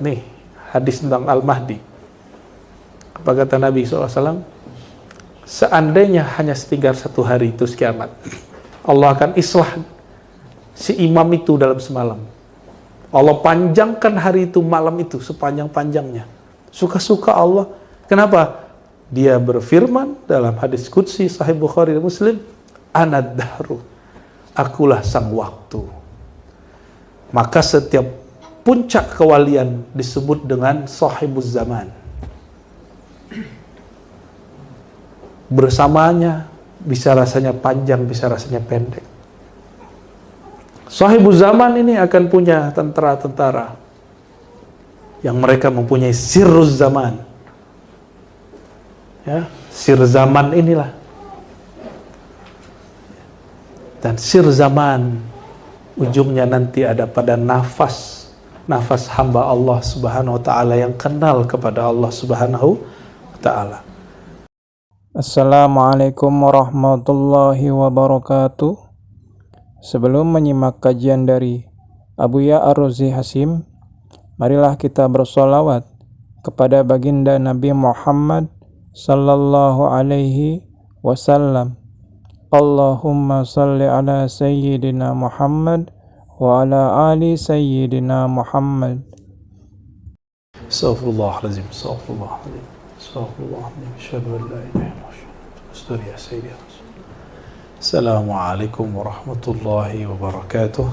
nih hadis tentang Al-Mahdi. Apa kata Nabi SAW? Seandainya hanya setinggal 1 hari itu kiamat, Allah akan islah si imam itu dalam semalam. Allah panjangkan hari itu, malam itu sepanjang-panjangnya. Suka-suka Allah. Kenapa? Dia berfirman dalam hadis qudsi Sahih Bukhari dan Muslim, Anad dahru, akulah sang waktu. Maka setiap puncak kewalian disebut dengan sahibuz zaman. Bersamanya bisa rasanya panjang, bisa rasanya pendek. Sahibuz zaman ini akan punya tentara-tentara yang mereka mempunyai sirruz zaman. Ya, sir zaman inilah. Dan sir zaman ujungnya nanti ada pada nafas hamba Allah Subhanahu wa taala yang kenal kepada Allah Subhanahu wa taala. Assalamualaikum warahmatullahi wabarakatuh. Sebelum menyimak kajian dari Abuya Ar-Razi Hasim, marilah kita bersolawat kepada baginda Nabi Muhammad sallallahu alaihi wasallam. Allahumma salli ala sayyidina Muhammad wa ala ali sayyidina Muhammad. Astaghfirullahaladzim, astaghfirullahaladzim, astaghfirullahaladzim, asyhadu an la ilaha illallah, astaghfirullah ya sayyidi. Assalamualaikum warahmatullahi wabarakatuh.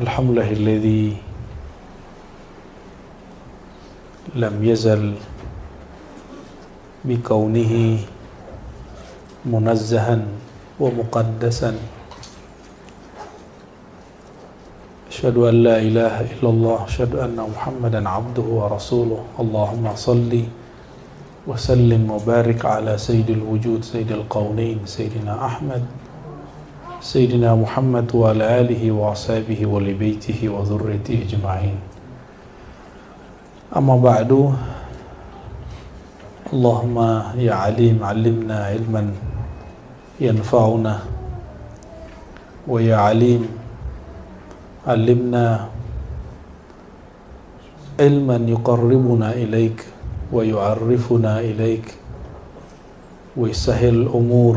Alhamdulillahilladzi lam yazal bikaunihi munazzahan wa muqaddasan. Asyhadu an la ilaha illallah, asyhadu anna Muhammadan abduhu wa rasuluh. Allahumma salli وسلم وبارك على سيد الوجود سيد القونين سيدنا أحمد سيدنا محمد وعلى آله وأصحابه ولبيته وذريته أجمعين. أما بعد، اللهم يا عليم علمنا علما ينفعنا، ويا عليم علمنا علما يقربنا إليك ويعرفنا إليك ويسهل الأمور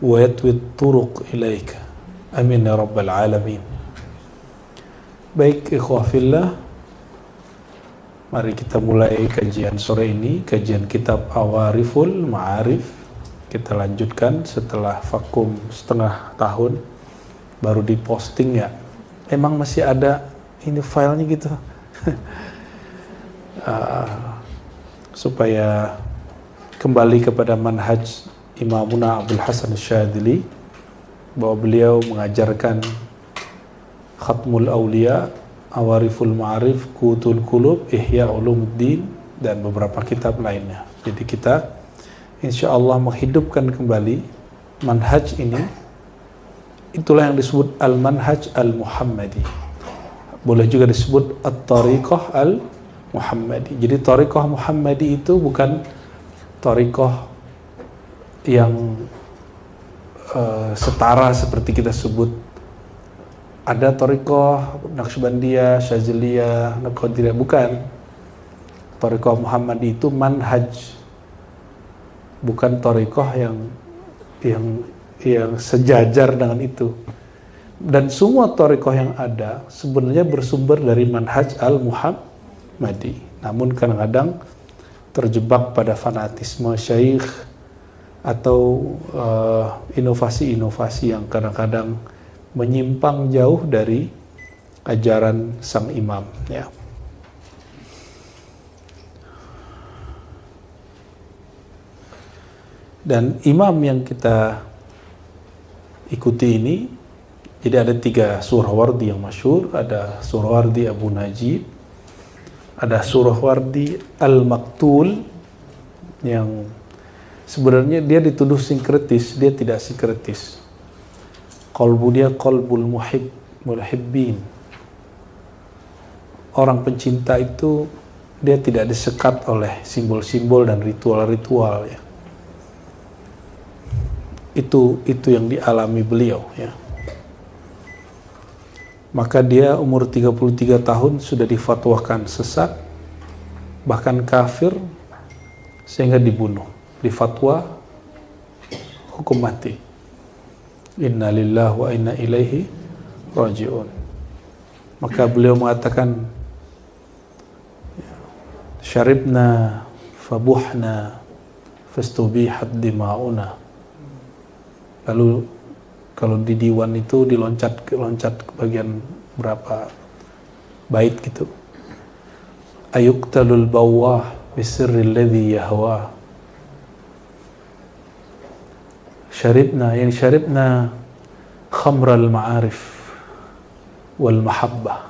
ويطوي الطرق إليك. Amin ya rabbal alamin. Baik ikhwah fillah, mari kita mulai kajian sore ini, kajian kitab Awariful Ma'arif. Kita lanjutkan setelah vakum setengah tahun, baru diposting ya. Emang masih ada ini filenya gitu. Supaya kembali kepada manhaj Imamuna Abdul Hasan Asyadzili, bahwa beliau mengajarkan Khatmul Aulia, Awariful Ma'arif, Qutul Qulub, Ihya Ulumuddin, dan beberapa kitab lainnya. Jadi kita insya Allah menghidupkan kembali manhaj ini. Itulah yang disebut Al-Manhaj Al-Muhammadi. Boleh juga disebut At-Tariqah Al-Muhammadi. Jadi Tariqah Muhammadi itu bukan Tariqah yang setara seperti kita sebut. Ada Tariqah Naqsyabandiyah, Syadziliyah, Naqadiriyah, bukan. Tariqah Muhammadi itu manhaj, bukan Tariqah yang sejajar dengan itu. Dan semua Tariqah yang ada sebenarnya bersumber dari manhaj Al-Muhammadi. Namun kadang-kadang terjebak pada fanatisme syaikh atau inovasi-inovasi yang kadang-kadang menyimpang jauh dari ajaran sang imam, ya. Dan imam yang kita ikuti ini, jadi ada 3 Suhrawardi yang masyhur. Ada Suhrawardi Abu Najib, ada Suhrawardi Al-Maktul yang sebenarnya dia dituduh sinkretis, dia tidak sinkretis. Qalbu dia qalbul muhibbin. Orang pencinta itu dia tidak disekat oleh simbol-simbol dan ritual-ritual, ya. Itu yang dialami beliau, ya. Maka dia umur 33 tahun sudah difatwakan sesat, bahkan kafir, sehingga dibunuh. Difatwa hukum mati. Inna lillahi wa inna ilaihi raji'un. Maka beliau mengatakan, syaribna fabuhna fastubihat dima'una. Lalu kalau di diwan itu diloncat ke bagian berapa bait gitu. Ayuqtalul bawwah bisirril ladzi yahwa. Syaribna khamral ma'arif wal mahabbah.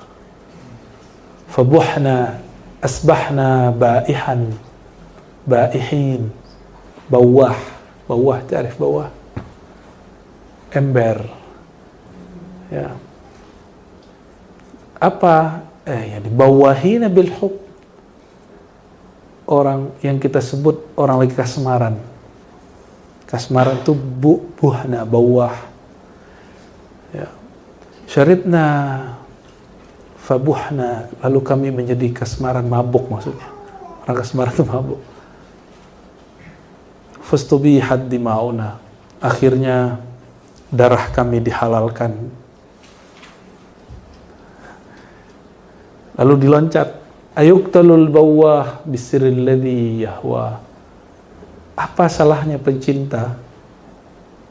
Fabuhna asbahna baihin. Bawah, ta'rif bawah? Ember. Ya. Apa? Bawahina bil hub. Orang yang kita sebut orang lagi kasmaran. Kasmaran itu buhna, bawah. Ya. Syaribna fabuhna, lalu kami menjadi kasmaran, mabuk maksudnya. Orang kasmaran itu mabuk. Fastubihat dima'una. Akhirnya darah kami dihalalkan. Lalu diloncat, ayuqtalul bawwah bisirril ladzi yahwa. Apa salahnya pencinta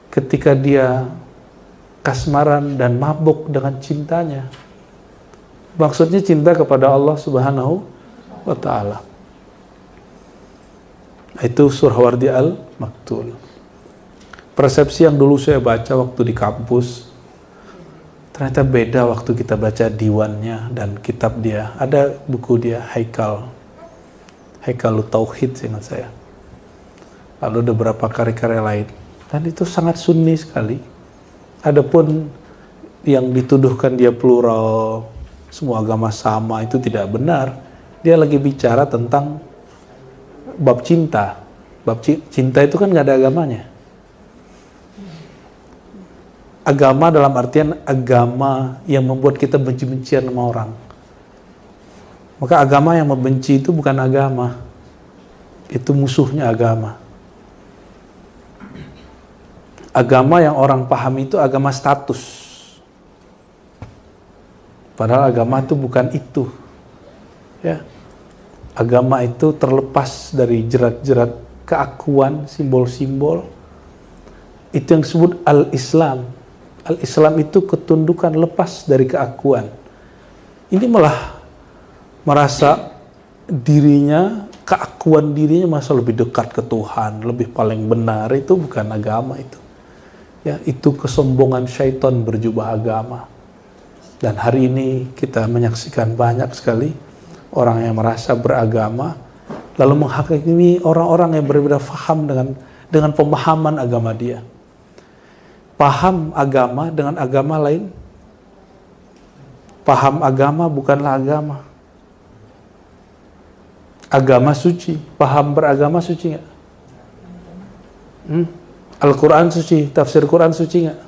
ketika dia kasmaran dan mabuk dengan cintanya? Maksudnya cinta kepada Allah Subhanahu wa ta'ala. Itu Suhrawardi Al-Maktul. Persepsi yang dulu saya baca waktu di kampus, ternyata beda waktu kita baca diwannya dan kitab dia. Ada buku dia, Haikalut Tauhid seingat saya. Lalu ada beberapa karya-karya lain. Dan itu sangat sunni sekali. Adapun yang dituduhkan dia plural, semua agama sama, itu tidak benar. Dia lagi bicara tentang bab cinta. Bab cinta itu kan nggak ada agamanya. Agama dalam artian agama yang membuat kita benci-bencian sama orang. Maka agama yang membenci itu bukan agama. Itu musuhnya agama. Agama yang orang pahami itu agama status. Padahal agama itu bukan itu. Ya. Agama itu terlepas dari jerat-jerat keakuan, simbol-simbol. Itu yang disebut al-Islam. Al-Islam itu ketundukan lepas dari keakuan. Ini malah merasa dirinya, keakuan dirinya masa lebih dekat ke Tuhan, lebih paling benar. Itu bukan agama itu. Ya, itu kesombongan syaitan berjubah agama. Dan hari ini kita menyaksikan banyak sekali orang yang merasa beragama lalu menghakimi orang-orang yang berbeda faham dengan pemahaman agama dia. Paham agama dengan agama lain. Paham agama bukanlah agama. Agama suci. Paham beragama suci nggak? Al-Quran suci. Tafsir Quran suci nggak?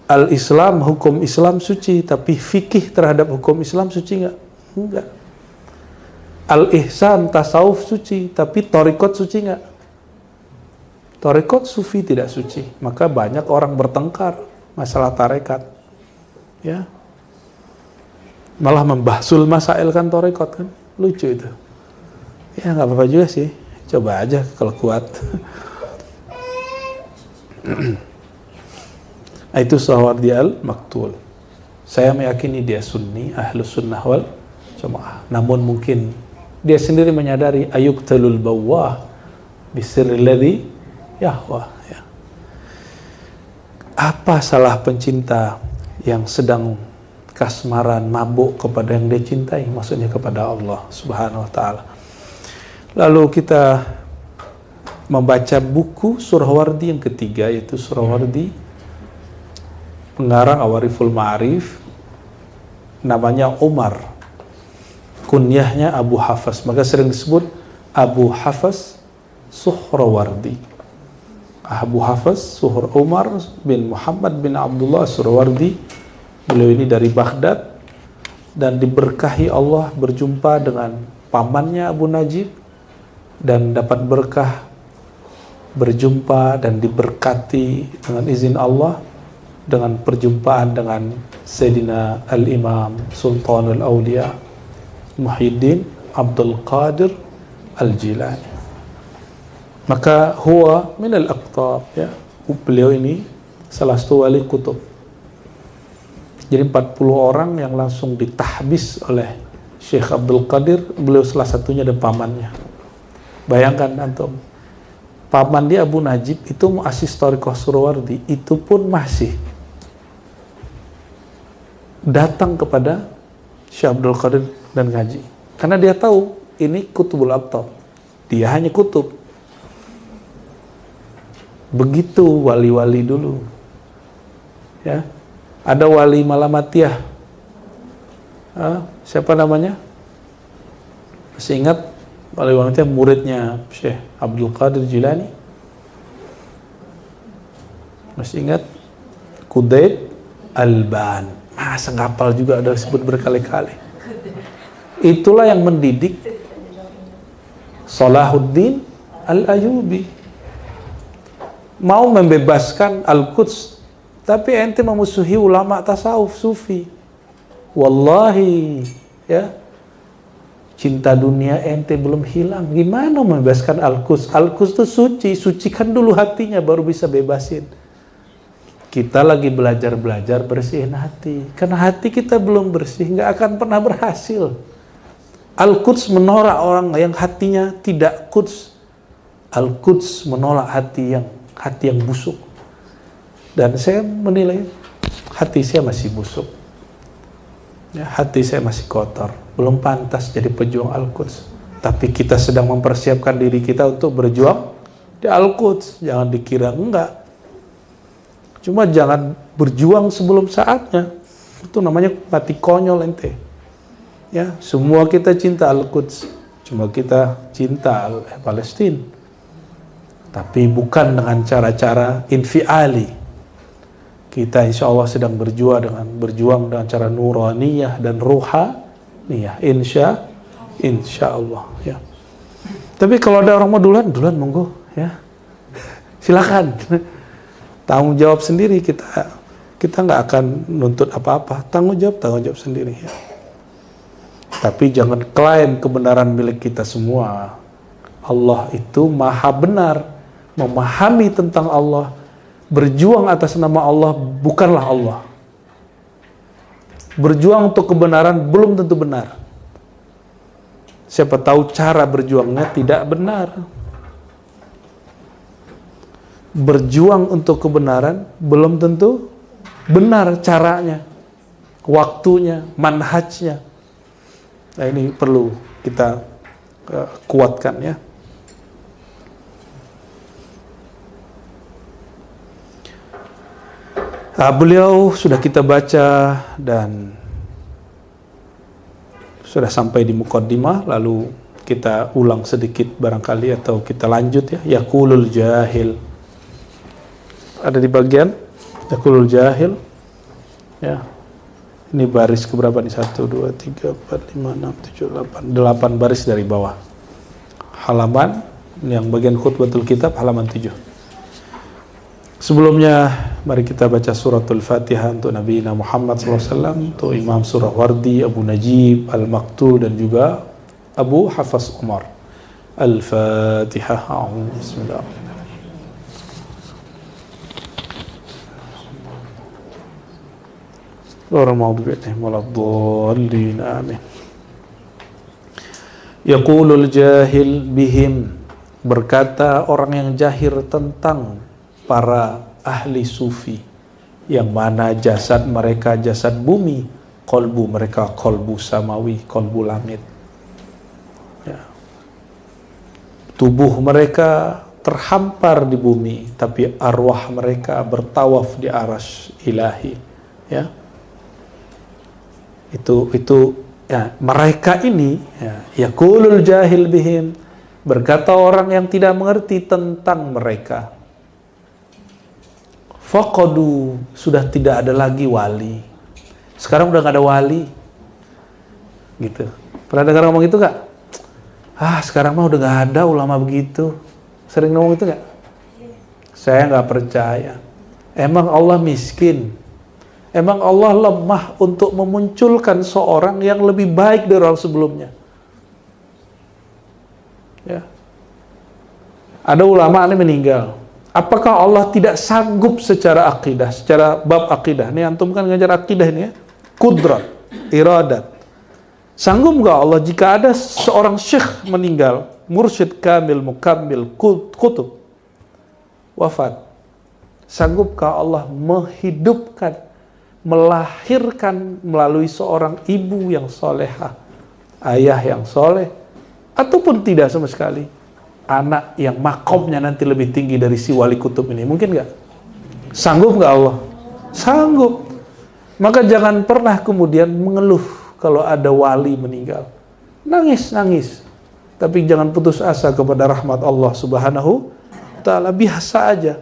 Al-Islam, hukum Islam suci. Tapi fikih terhadap hukum Islam suci nggak? Enggak. Al-Ihsan, tasawuf suci. Tapi thariqat suci nggak? Tarekat sufi tidak suci, maka banyak orang bertengkar masalah tarekat, ya, malah membahsul masail kan tarekat kan, lucu itu, ya nggak apa-apa juga sih, coba aja kalau kuat. Itu Suhrawardi Al-Maktul. Saya meyakini dia sunni, ahlus sunnah wal jamaah. Namun mungkin dia sendiri menyadari ayuqtalul bawwah bisirril ladzi yahwa. Ya. Apa salah pencinta yang sedang kasmaran, mabuk kepada yang dia cintai, maksudnya kepada Allah Subhanahu wa ta'ala. Lalu kita membaca buku Suhrawardi yang ketiga, yaitu Suhrawardi pengarang Awariful Ma'arif, namanya Umar, kunyahnya Abu Hafs, maka sering disebut Abu Hafs Suhrawardi. Abu Hafs Umar bin Muhammad bin Abdullah Suhrawardi Beliau ini dari Baghdad dan diberkahi Allah berjumpa dengan pamannya Abu Najib dan dapat berkah berjumpa dan diberkati dengan izin Allah dengan perjumpaan dengan Sayyidina Al-Imam Sultanul Awliya Muhyiddin Abdul Qadir Al-Jilani. Maka huwa minal aqtab, ya. Beliau ini salah satu wali kutub. Jadi 40 orang yang langsung ditahbis oleh Syekh Abdul Qadir, beliau salah satunya dan pamannya. Bayangkan antum, paman dia Abu Najib itu muassis Thariqah Suhrawardi, itu pun masih datang kepada Syekh Abdul Qadir dan ngaji. Karena dia tahu ini kutubul aqtab. Dia hanya kutub. Begitu wali-wali dulu. Ya. Ada wali Malamatiyah. Siapa namanya? Masih ingat? Wali Malamatiyah muridnya Syekh Abdul Qadir Jilani. Masih ingat? Qudayb Alban. Masa ngapal juga, ada disebut berkali-kali. Itulah yang mendidik Salahuddin Al-Ayyubi. Mau membebaskan Al-Quds, tapi ente memusuhi ulama tasawuf sufi. Wallahi, ya, cinta dunia ente belum hilang. Gimana membebaskan Al-Quds? Al-Quds itu suci, sucikan dulu hatinya baru bisa bebasin. Kita lagi belajar bersihin hati. Karena hati kita belum bersih, nggak akan pernah berhasil. Al-Quds menolak orang yang hatinya tidak Quds. Al-Quds menolak hati yang busuk. Dan saya menilai hati saya masih busuk. Ya, hati saya masih kotor. Belum pantas jadi pejuang Al-Quds. Tapi kita sedang mempersiapkan diri kita untuk berjuang di Al-Quds. Jangan dikira enggak. Cuma jangan berjuang sebelum saatnya. Itu namanya mati konyol ente. Ya, semua kita cinta Al-Quds. Cuma kita cinta Palestina. Tapi bukan dengan cara-cara infiali. Kita insya Allah sedang berjuang dengan cara nuraniyah dan ruhaniyah. Insya Allah. Ya. Tapi kalau ada orang mau duluan monggo. Ya. Silakan. Tanggung jawab sendiri, kita nggak akan nuntut apa-apa. Tanggung jawab sendiri. Ya. Tapi jangan klaim kebenaran milik kita semua. Allah itu maha benar, memahami tentang Allah, berjuang atas nama Allah bukanlah Allah. Berjuang untuk kebenaran belum tentu benar. Siapa tahu cara berjuangnya tidak benar. Berjuang untuk kebenaran belum tentu benar caranya, waktunya, manhajnya. Nah, ini perlu kita kuatkan, ya. Beliau sudah kita baca dan sudah sampai di muqaddimah, lalu kita ulang sedikit barangkali atau kita lanjut, ya. Yaqulul jahil. Ada di bagian Yaqulul jahil, ya. Ini baris keberapa nih? 1, 2, 3, 4, 5, 6, 7, 8 baris dari bawah. Halaman yang bagian khutbatul kitab halaman 7. Sebelumnya mari kita baca suratul Fatihah untuk Nabi Muhammad SAW, untuk Imam Suhrawardi, Abu Najib Al-Maktul dan juga Abu Hafaz Umar. Al-Fatihah. Bismillahirrahmanirrahim. Amin. Yaqulul jahil bihim, berkata orang yang jahil tentang para ahli sufi, yang mana jasad mereka jasad bumi, kolbu mereka kolbu samawi, kolbu langit, ya. Tubuh mereka terhampar di bumi, tapi arwah mereka bertawaf di arasy ilahi, ya. Itu ya, mereka ini, ya, yaqulul jahil bihim, berkata orang yang tidak mengerti tentang mereka. Faqadu, sudah tidak ada lagi wali. Sekarang udah gak ada wali. Gitu. Pernah dengar ngomong itu gak? Sekarang mah udah gak ada ulama begitu. Sering ngomong itu gak? Saya gak percaya. Emang Allah miskin? Emang Allah lemah untuk memunculkan seorang yang lebih baik dari orang sebelumnya? Ya. Ada ulama ini meninggal. Apakah Allah tidak sanggup secara akidah, secara bab akidah? Ini antum kan ngajar akidah ini ya. Kudrat, iradat. Sanggup nggak Allah jika ada seorang syekh meninggal, mursyid kamil, mukammil, kutub, wafat? Sanggupkah Allah menghidupkan, melahirkan melalui seorang ibu yang solehah, ayah yang soleh, ataupun tidak sama sekali? Anak yang makomnya nanti lebih tinggi dari si wali kutub ini, mungkin nggak? Sanggup nggak Allah? Sanggup. Maka jangan pernah kemudian mengeluh kalau ada wali meninggal. Nangis. Tapi jangan putus asa kepada rahmat Allah Subhanahu wa ta'ala. Biasa aja.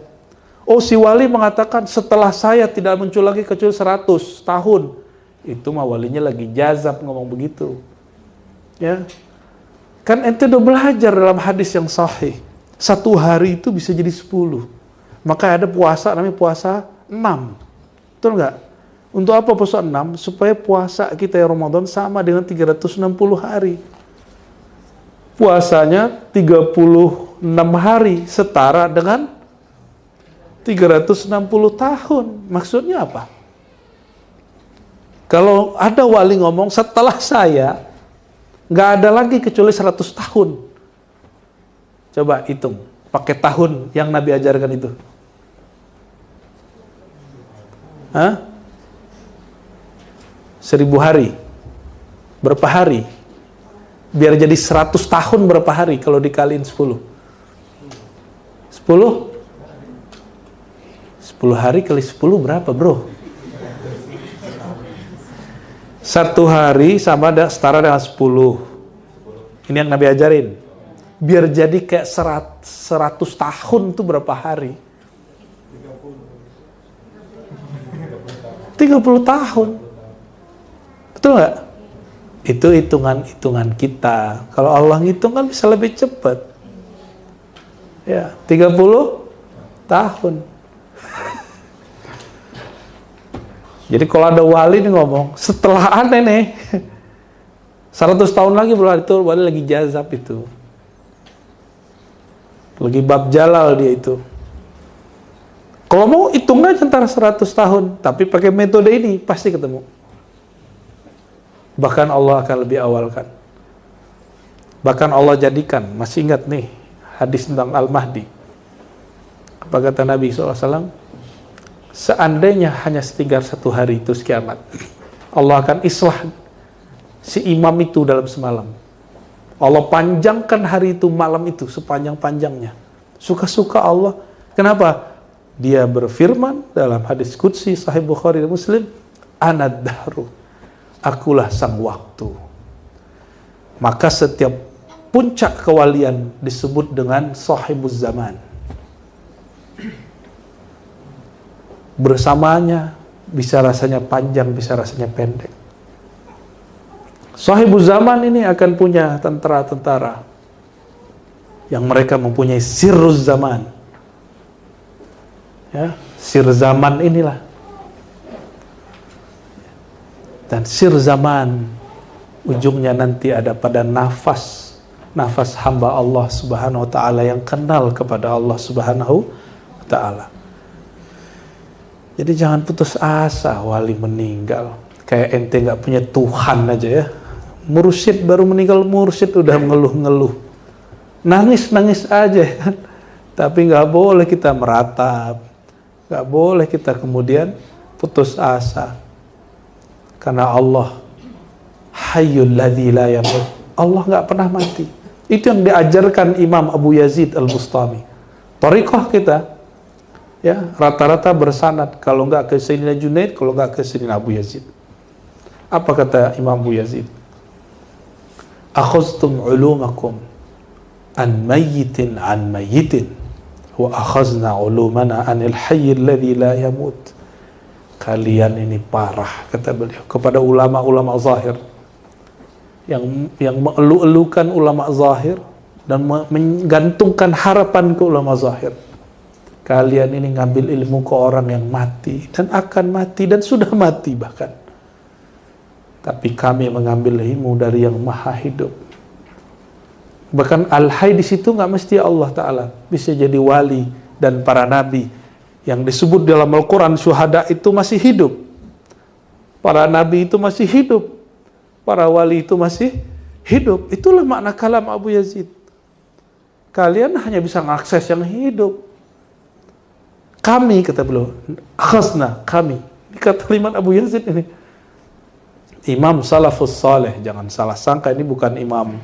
Oh, si wali mengatakan setelah saya tidak muncul lagi kecuali 100 tahun. Itu mah walinya lagi jazab ngomong begitu. Ya. Kan ente udah belajar dalam hadis yang sahih. 1 hari itu bisa jadi 10. Maka ada puasa namanya puasa 6. Betul nggak? Untuk apa puasa 6? Supaya puasa kita yang Ramadan sama dengan 360 hari. Puasanya 36 hari setara dengan 360 tahun. Maksudnya apa? Kalau ada wali ngomong setelah saya nggak ada lagi kecuali 100 tahun. Coba hitung, pakai tahun yang Nabi ajarkan itu. 1000 hari. Berapa hari? Biar jadi 100 tahun berapa hari kalau dikaliin 10? 10? 10 hari kali 10 berapa, bro? 1 hari sama setara dengan 10. Ini yang Nabi ajarin. Biar jadi kayak 100 tahun itu berapa hari? 30 tahun. Betul nggak? Itu hitungan kita. Kalau Allah ngitung kan bisa lebih cepat. Ya, 30 tahun. Jadi kalau ada wali nih ngomong, setelah aneh nih, 100 tahun lagi belum itu wali lagi jazab itu. Lagi bab jalal dia itu. Kalau mau hitung aja antara 100 tahun, tapi pakai metode ini pasti ketemu. Bahkan Allah akan lebih awalkan. Bahkan Allah jadikan, masih ingat nih hadis tentang Al-Mahdi. Apa kata Nabi SAW? Seandainya hanya setinggal 1 hari itu kiamat, Allah akan islah si imam itu dalam semalam. Allah panjangkan hari itu, malam itu sepanjang-panjangnya. Suka-suka Allah. Kenapa? Dia berfirman dalam hadis qudsi Sahih Bukhari dan Muslim, Anad dahru, akulah sang waktu. Maka setiap puncak kewalian disebut dengan sahibuz zaman. Bersamanya bisa rasanya panjang, bisa rasanya pendek. Sahibuz zaman ini akan punya tentara-tentara yang mereka mempunyai sirruz zaman. Ya, sir zaman inilah. Dan sir zaman ujungnya nanti ada pada nafas hamba Allah Subhanahu wa taala yang kenal kepada Allah Subhanahu wa taala. Jadi jangan putus asa wali meninggal. Kayak ente nggak punya Tuhan aja ya. Mursyid baru meninggal, mursyid udah ngeluh-ngeluh. Nangis-nangis aja. Tapi nggak boleh kita meratap. Nggak boleh kita kemudian putus asa. Karena Allah Hayyul ladzi la yamut. Allah nggak pernah mati. Itu yang diajarkan Imam Abu Yazid Al-Bustami. Thariqah kita ya rata-rata bersanad, kalau nggak ke Sayyidina Junaid, kalau nggak ke Sayyidina Abu Yazid. Apa kata Imam Abu Yazid? Akhaztum ulumakum an mayyitin an mayyitin wa akhazna ulumana anil hayy alladhi la yamut. kalian ini parah, kata beliau kepada ulama-ulama zahir yang mengelu-elukan ulama zahir dan menggantungkan harapan ke ulama zahir. Kalian ini ngambil ilmu ke orang yang mati dan akan mati dan sudah mati bahkan. Tapi kami mengambil ilmu dari yang maha hidup. Bahkan al-hayy di situ nggak mesti Allah Ta'ala, bisa jadi wali dan para nabi yang disebut dalam Al-Quran syuhada itu masih hidup. Para nabi itu masih hidup. Para wali itu masih hidup. Itulah makna kalam Abu Yazid. Kalian hanya bisa mengakses yang hidup. Kami, kata beliau, khasna, kami. Ini kata kalimat Abu Yazid ini. Imam salafus saleh, jangan salah sangka, ini bukan imam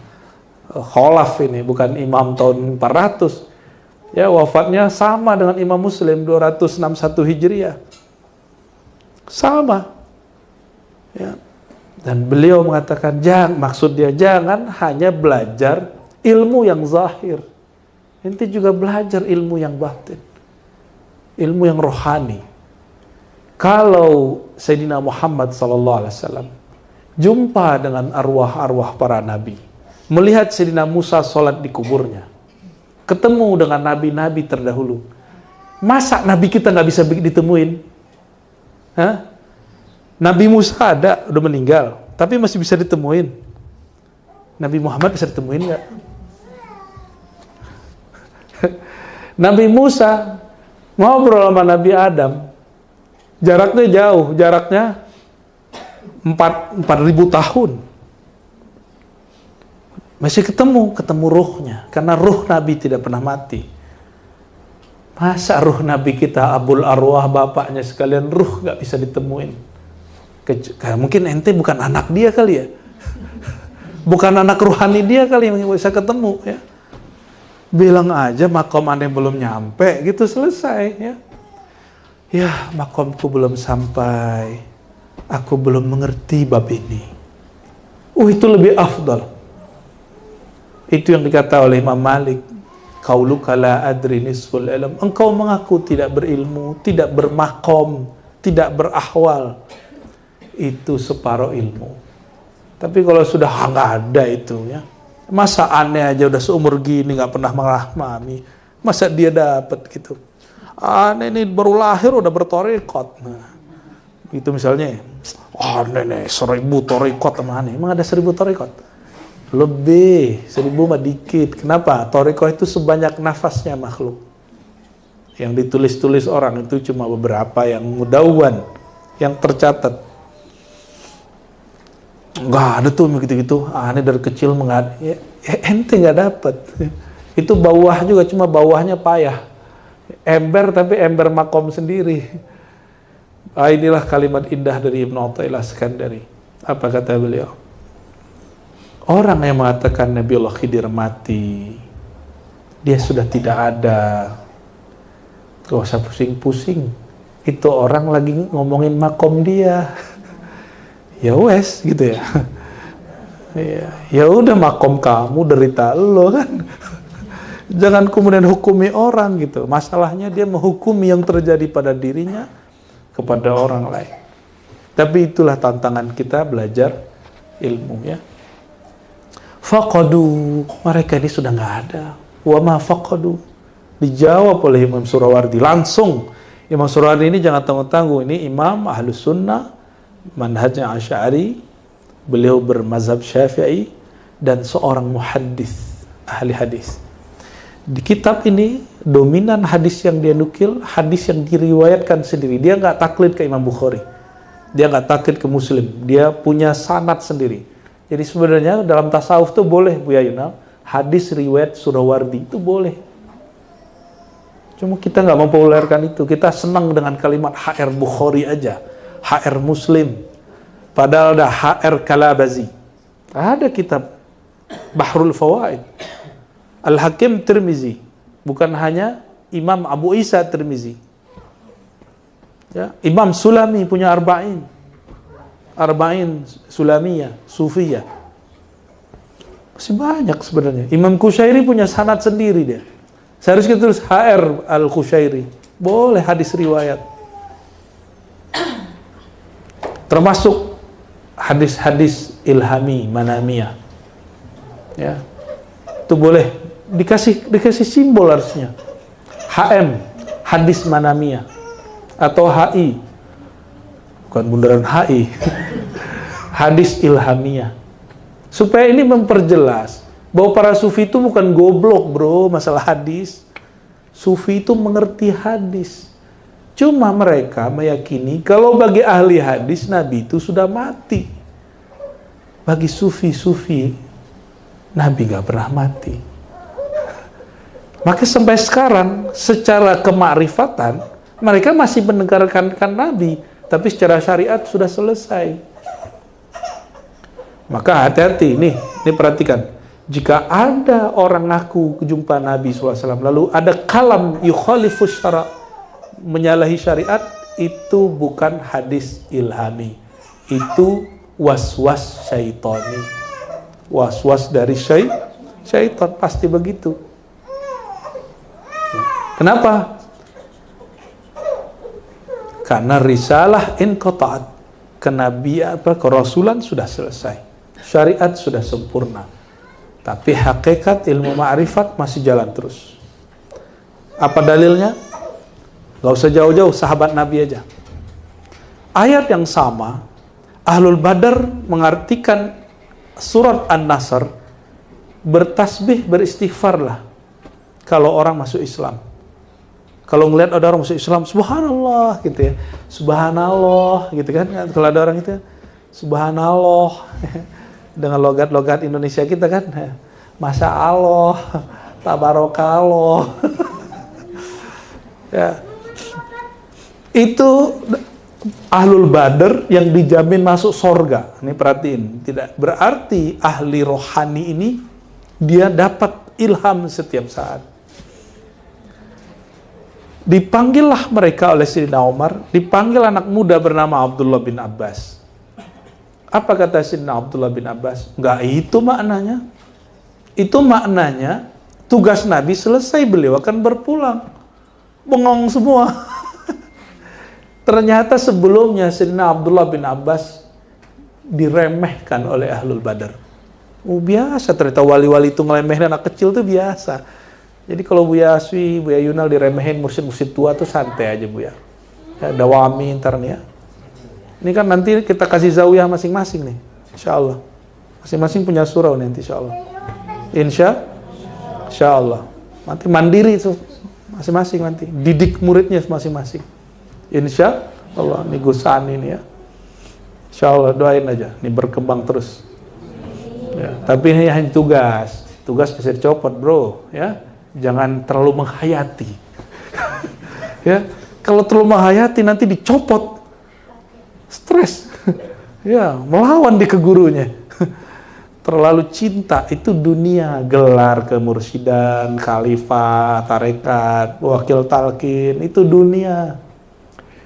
kholaf ini, bukan imam tahun 400. Ya, wafatnya sama dengan Imam Muslim 261 Hijriah. Sama. Ya. Dan beliau mengatakan, maksud dia jangan hanya belajar ilmu yang zahir. Ente juga belajar ilmu yang batin. Ilmu yang rohani. Kalau Sayyidina Muhammad SAW jumpa dengan arwah-arwah para nabi, melihat Sayyidina Musa sholat di kuburnya, ketemu dengan nabi-nabi terdahulu, masa nabi kita nggak bisa ditemuin? Hah? Nabi Musa ada, udah meninggal, tapi masih bisa ditemuin. Nabi Muhammad bisa ditemuin nggak? Nabi Musa ngobrol sama Nabi Adam, jaraknya jauh, jaraknya 4.000 tahun. Masih ketemu ruhnya, karena ruh Nabi tidak pernah mati. Masa ruh Nabi kita, Abul Arwah, bapaknya sekalian, ruh gak bisa ditemuin? Mungkin ente bukan anak dia kali ya, bukan anak ruhani dia kali yang bisa ketemu ya. Bilang aja makom aneh belum nyampe, gitu selesai ya. Ya, makomku belum sampai, aku belum mengerti bab ini. Itu lebih afdal. Itu yang dikata oleh Imam Malik, qauluka la adri nisful ilm. Engkau mengaku tidak berilmu, tidak bermakom, tidak berahwal, itu separuh ilmu. Tapi kalau sudah nggak ada itu ya, masa aneh aja udah seumur gini nggak pernah merahmami, masa dia dapat gitu? Aneh ini baru lahir udah bertorikot. Nah, itu misalnya, aneh nih 1000 torikot sama aneh. Emang ada 1000 torikot? Lebih, 1000 mah dikit. Kenapa? Torikoh itu sebanyak nafasnya makhluk. Yang ditulis-tulis orang itu cuma beberapa yang mudawwan, yang tercatat. Enggak ada tuh begitu-gitu. Aneh dari kecil ya, ente nggak dapat. Itu bawah juga, cuma bawahnya payah. Ember tapi ember makom sendiri. Inilah kalimat indah dari Ibnu Athaillah Iskandari. Apa kata beliau? Orang yang mengatakan Nabiullah Khidir mati, dia sudah tidak ada, gak usah pusing-pusing. Itu orang lagi ngomongin makom dia. Ya wes gitu ya. Ya udah, makom kamu, derita lo kan. Jangan kemudian hukumi orang gitu. Masalahnya dia menghukumi yang terjadi pada dirinya kepada orang lain. Tapi itulah tantangan kita belajar ilmu ya. Faqadu, mereka ini sudah nggak ada. Wa ma faqadu, dijawab oleh Imam Surawardi langsung. Imam Surawardi ini jangan tanggung-tanggung, ini imam ahlus sunnah, manhajnya Asy'ari, beliau bermazhab Syafi'i dan seorang muhaddits, ahli hadis. Di kitab ini dominan hadis yang dia nukil, hadis yang diriwayatkan sendiri. Dia nggak taklid ke Imam Bukhari, dia nggak taklid ke Muslim, dia punya sanad sendiri. Jadi sebenarnya dalam tasawuf itu boleh, Bu Yayunal, hadis riwayat Surawardi itu boleh. Cuma kita nggak mempopulerkan itu. Kita senang dengan kalimat HR Bukhari aja, HR Muslim. Padahal ada HR Kalabazi. Ada kitab Bahrul Fawaid. Al-Hakim Tirmizi. Bukan hanya Imam Abu Isa Tirmizi. Ya, Imam Sulami punya Arba'in Sulamiyah, Sufiyah. Masih banyak sebenarnya. Imam Qushairi punya sanad sendiri dia. Seharusnya kita tulis HR Al-Qushairi. Boleh hadis riwayat. termasuk hadis-hadis ilhami, manamiyah. Ya. Itu boleh dikasih simbol harusnya. HM, hadis manamiyah, atau HI. Bukan bundaran HI. Hadis ilhamiyah. Supaya ini memperjelas bahwa para sufi itu bukan goblok, bro, masalah hadis. Sufi itu mengerti hadis. Cuma mereka meyakini kalau bagi ahli hadis Nabi itu sudah mati. Bagi sufi-sufi Nabi gak pernah mati. Maka sampai sekarang secara kemakrifatan mereka masih mendengarkan Nabi, tapi secara syariat sudah selesai. Maka hati-hati, nih perhatikan. Jika ada orang ngaku jumpa Nabi SAW, lalu ada kalam yukhalifus syara', menyalahi syariat, itu bukan hadis ilhami. Itu waswas syaitani. Was-was dari syaitan, pasti begitu. Kenapa? Karena risalah inqata'at, kenabian, kerasulan sudah selesai. Syariat sudah sempurna. Tapi hakikat ilmu ma'rifat masih jalan terus. Apa dalilnya? Gak usah jauh-jauh, sahabat Nabi aja. Ayat yang sama, Ahlul Badar mengartikan surat An-Nasr, bertasbih, beristighfarlah kalau orang masuk Islam. Kalau ngelihat ada orang masuk Islam, subhanallah gitu ya. Subhanallah gitu kan. Kalau ada orang itu, subhanallah. Dengan logat-logat Indonesia kita kan, Masya Allah, Tabarakallah. Ya. Itu Ahlul Badar yang dijamin masuk sorga. Ini perhatiin, tidak berarti ahli rohani ini dia dapat ilham setiap saat. Dipanggillah mereka oleh Sayyidina Umar, dipanggil anak muda bernama Abdullah bin Abbas. Apa kata Sayyidina Abdullah bin Abbas? Enggak itu maknanya. Itu maknanya tugas Nabi selesai, beliau akan berpulang. Bengong semua. Ternyata sebelumnya Sayyidina Abdullah bin Abbas diremehkan oleh Ahlul Badar. Biasa ternyata wali-wali itu ngeremehin anak kecil tuh biasa. Jadi kalau Buya Aswi, Buya Yunal diremehin mursyid-mursyid tua tuh santai aja Buya. Ya, dawami ntar nih ya. Ini kan nanti kita kasih zawiyah masing-masing nih, insya Allah. Masing-masing punya surau nanti, insya Allah. Insya Allah. Nanti mandiri itu masing-masing nanti. Didik muridnya masing-masing. Insya Allah. Ini Gusan ini ya. Insya Allah doain aja. Ini berkembang terus. Ya, tapi ini hanya tugas. Tugas bisa dicopot, bro. Ya, jangan terlalu menghayati. Ya, kalau terlalu menghayati nanti dicopot. Stres, ya, melawan di kegurunya. Terlalu cinta, itu dunia, gelar kemursidan, khalifah, tarekat, wakil talqin, itu dunia.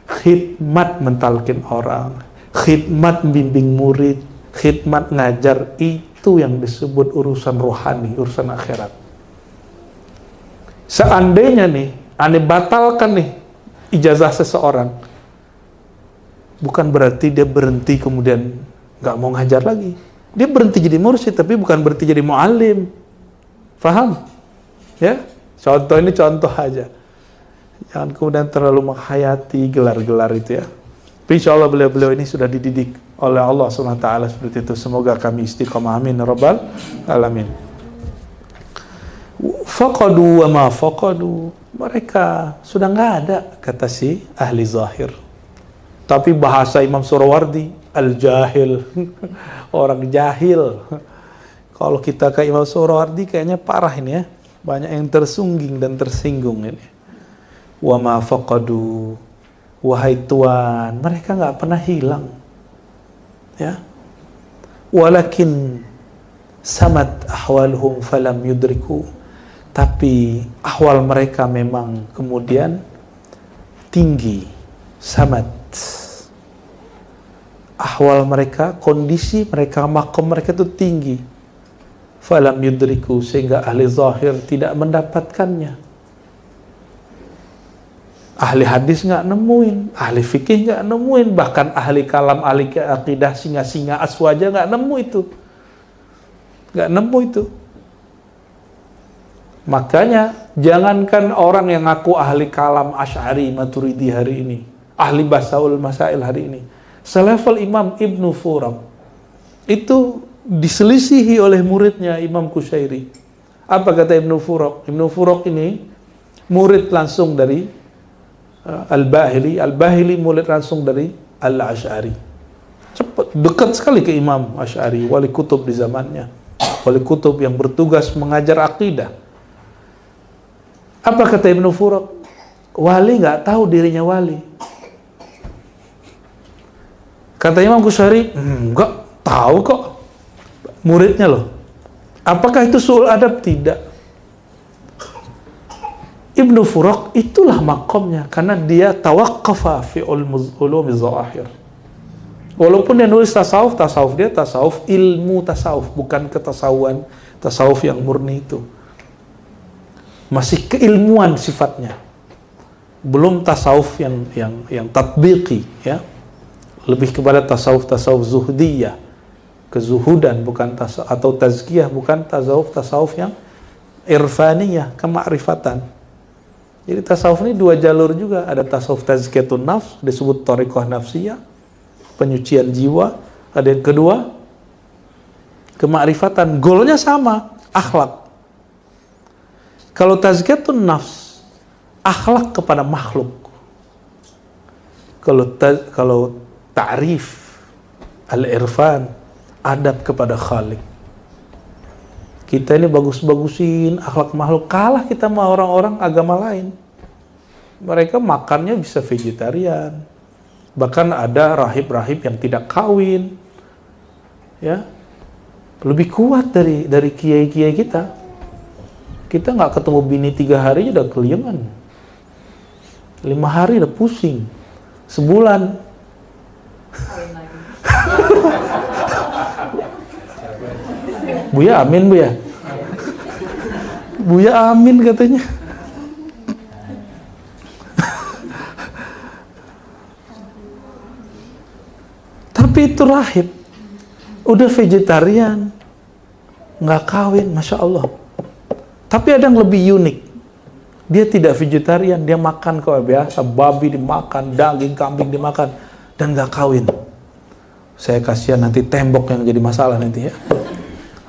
Khidmat mentalkin orang, khidmat bimbing murid, khidmat ngajar, itu yang disebut urusan rohani, urusan akhirat. Seandainya nih, aneh batalkan nih ijazah seseorang, bukan berarti dia berhenti kemudian nggak mau ngajar lagi. Dia berhenti jadi mursyid, tapi bukan berhenti jadi muallim. Faham? Ya? Contoh ini contoh aja. Jangan kemudian terlalu menghayati gelar-gelar itu ya. Tapi insya Allah beliau-beliau ini sudah dididik oleh Allah SWT seperti itu. Semoga kami istiqomah. Amin. Rabbal alamin. Faqadu wa ma faqadu. Mereka sudah nggak ada, kata si ahli zahir. Tapi bahasa Imam Surawardi, al-jahil, orang jahil. Kalau kita ke Imam Surawardi kayaknya parah ini ya. Banyak yang tersungging dan tersinggung ini. Wa ma faqadu, wahai Tuhan, mereka nggak pernah hilang. Ya. Walakin samat ahwaluhum falam yudriku. Tapi ahwal mereka memang kemudian tinggi, samat. Ahwal mereka, kondisi mereka, makom mereka itu tinggi. Falam yudriku, sehingga ahli zahir tidak mendapatkannya. Ahli hadis nggak nemuin, ahli fikih nggak nemuin, bahkan ahli kalam, ahli akidah, singa-singa aswaja nggak nemu itu. Nggak nemu itu. Makanya jangankan orang yang ngaku ahli kalam Asy'ari Maturidi hari ini, ahli Basaul Masail hari ini, selevel Imam Ibnu Furaq itu diselisihi oleh muridnya Imam Qushairi. Apa kata Ibnu Furaq? Ibnu Furaq ini murid langsung dari Al-Bahili. Al-Bahili murid langsung dari Al-Asy'ari. Cepat, dekat sekali ke Imam Asy'ari, wali kutub di zamannya, wali kutub yang bertugas mengajar akidah. Apa kata Ibnu Furaq? Wali nggak tahu dirinya wali. Kata Imam Qushairi, nggak tahu kok, muridnya loh. Apakah itu su'ul adab? Tidak. Ibnu Furaq itulah makomnya, karena dia tawaqqafa fi ulumi zawahir. Walaupun dia nulis tasawuf, dia tasawuf ilmu tasawuf, bukan ketasawuan tasawuf yang murni itu. Masih keilmuan sifatnya. Belum tasawuf yang tatbiqi, ya. Lebih kepada tasawuf zuhdiyah, kezuhudan, bukan atau tazkiyah, bukan tasawuf yang irfaniyah, kemakrifatan. Jadi tasawuf ini dua jalur juga, ada tasawuf tazkiyatun nafs, disebut thariqah nafsiyah, penyucian jiwa. Ada yang kedua, kemakrifatan, goalnya sama, akhlak. Kalau tazkiyatun nafs, akhlak kepada makhluk. Kalau ta'rif, al-irfan, adab kepada khalik. Kita ini bagus-bagusin akhlak makhluk, kalah kita sama orang-orang agama lain. Mereka makannya bisa vegetarian. Bahkan ada rahib-rahib yang tidak kawin. Ya. Lebih kuat dari kiai-kiai kita. Kita nggak ketemu bini 3 hari udah keliengan. 5 hari udah pusing. Sebulan. Buya amin, Buya. Buya amin katanya. Tapi itu rahib. Udah vegetarian. Nggak kawin, Masya Allah. Tapi ada yang lebih unik. Dia tidak vegetarian, dia makan kayak biasa, babi dimakan, daging kambing dimakan, dan nggak kawin. Saya kasihan nanti tembok yang jadi masalah nanti ya,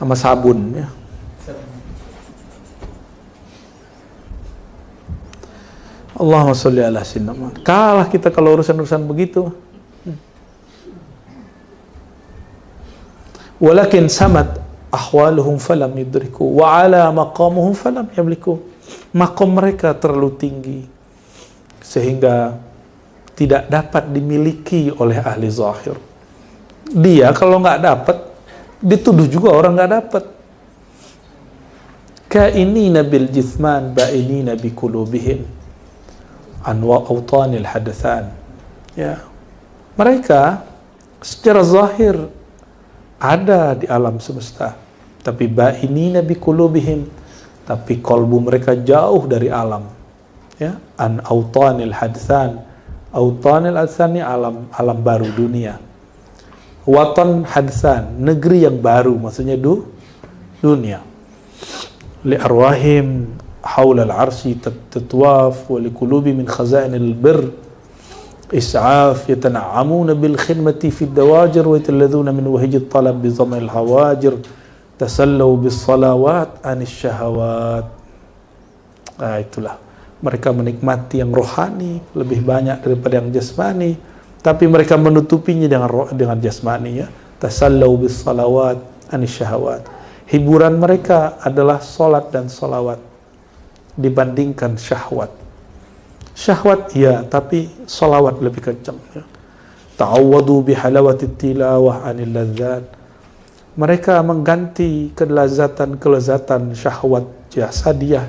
sama sabun ya. Allahumma sholli ala sayyidina Muhammad. Kalah kita kalau urusan-urusan begitu. Walakin samat ahwaluhum falam yudriku wa ala maqamuhum falam yabliku. Makom mereka terlalu tinggi sehingga tidak dapat dimiliki oleh ahli zahir. Dia kalau nggak dapat, dituduh juga orang nggak dapat. Kainina bil jithman ba'inina bi qulubihim anwa awtanil hadathan. Ya. Mereka secara zahir ada di alam semesta, tapi ba'inina bi qulubihim, tapi kalbu mereka jauh dari alam. Ya, an awtanil hadathan. Awtanil hadathan ini alam baru dunia. Watan hadsan, negeri yang baru, maksudnya dunia. Li arwahim haula al-arsy tatwaf wa li qulubi min khazainil birr is'af yatana'amuna bil khidmati fi ad-dawajir wa yatalladhuna min wahij at-talab bi dhamil hawajir tasallaw bis salawat anis syahawat. Nah, itulah mereka menikmati yang rohani lebih banyak daripada yang jasmani, tapi mereka menutupinya dengan jasmani ya. Tasallau bis salawat anis syahawat. Hiburan mereka adalah salat dan salawat dibandingkan syahwat. Syahwat ya, tapi salawat lebih kencang ya. Ta'awwadu bi halawati tilawah anil ladzat. Mereka mengganti kelezatan syahwat jasadiyah,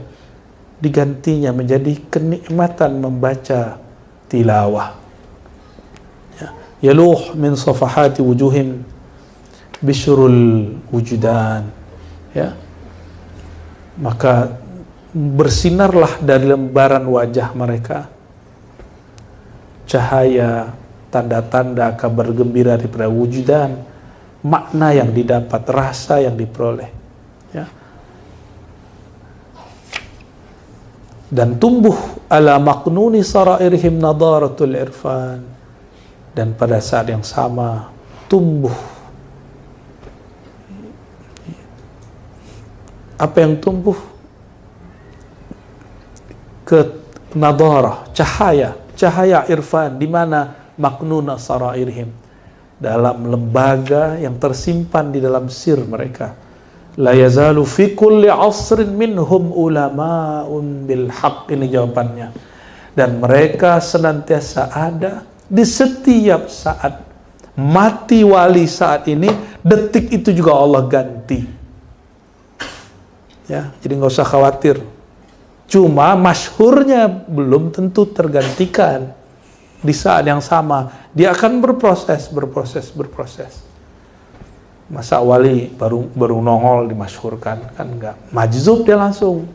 digantinya menjadi kenikmatan membaca tilawah. Yaluh min safahati wujuhim bishrul wujudan, ya, maka bersinarlah dari lembaran wajah mereka cahaya, tanda-tanda kabar gembira daripada wujudan, makna yang didapat, rasa yang diperoleh, ya. Dan tumbuh ala maqnuni sarairihim nadaratul irfan, dan pada saat yang sama tumbuh apa yang tumbuh? Ke nadarah, cahaya irfan, di mana maknuna sarairihim, dalam lembaga yang tersimpan di dalam sir mereka. La yazalu fi kulli asrin minhum ulama'un bil haqq, ini jawabannya. Dan mereka senantiasa ada di setiap saat. Mati wali saat ini, detik itu juga Allah ganti. Ya, jadi nggak usah khawatir. Cuma masyhurnya belum tentu tergantikan di saat yang sama. Dia akan berproses. Masa wali baru nongol dimasyhurkan, kan enggak. Majzub dia langsung.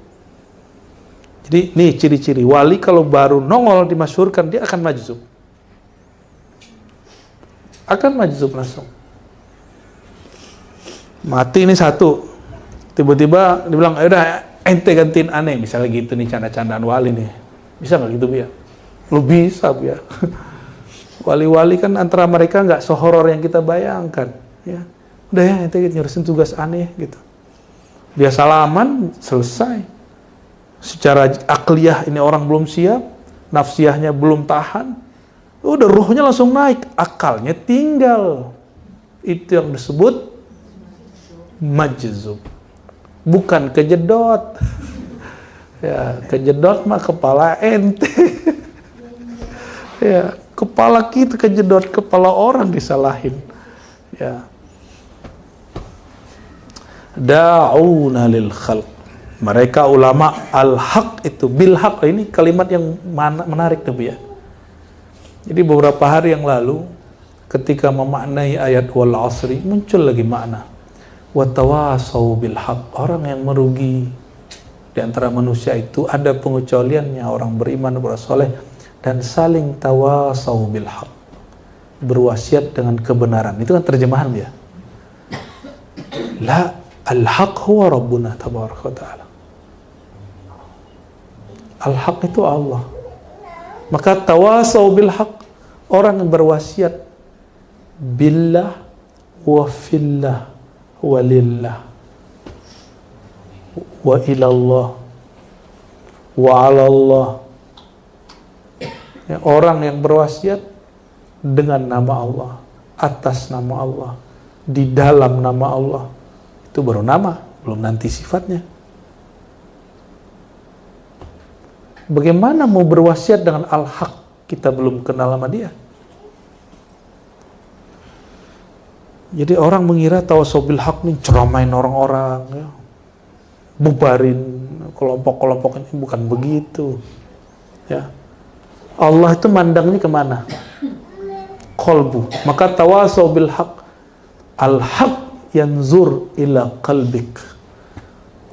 Jadi nih ciri-ciri wali, kalau baru nongol dimasyhurkan dia akan majzub. Akan majzub langsung. Mati ini satu. Tiba-tiba dibilang, udah ente gantiin aneh, misalnya gitu nih, canda-candaan wali nih. Bisa nggak gitu, Bia? Lu bisa, Bia. Wali-wali kan antara mereka nggak sehoror yang kita bayangkan, ya. Udah ya, ente nyurusin tugas aneh gitu. Dia salaman, selesai. Secara akliyah ini orang belum siap, nafsiyahnya belum tahan, udah ruhnya langsung naik, akalnya tinggal. Itu yang disebut majzub. Bukan kejedot. Ya, kejedot mah kepala ente. Ya, kepala kita kejedot, kepala orang disalahin. Ya. Da'una lil khalq. Mereka ulama al-haq itu bil haq. Ini kalimat yang menarik tuh, ya. Jadi beberapa hari yang lalu ketika memaknai ayat wal asri, muncul lagi makna watawasau bil haq. Orang yang merugi di antara manusia itu ada pengecualiannya, orang beriman, bersoleh, dan saling tawasau bil haq, berwasiat dengan kebenaran. Itu kan terjemahan dia. La al-haq huwa rabbuna tabaraka wa ta'ala. Al-haq itu Allah. Maka tawasau bil haq, orang yang berwasiat billah wa fillah walillah wa ilallah wa alallah. Ya, orang yang berwasiat dengan nama Allah, atas nama Allah, di dalam nama Allah. Itu baru nama, belum nanti sifatnya. Bagaimana mau berwasiat dengan al-haq, kita belum kenal sama dia. Jadi orang mengira tawasau bil haq nih ceramain orang-orang, ya, bubarin kelompok-kelompok ini. Bukan begitu, ya. Allah itu mandangnya kemana? Qalbu. Maka tawasau bil haq, al-haq yanzur ila qalbik.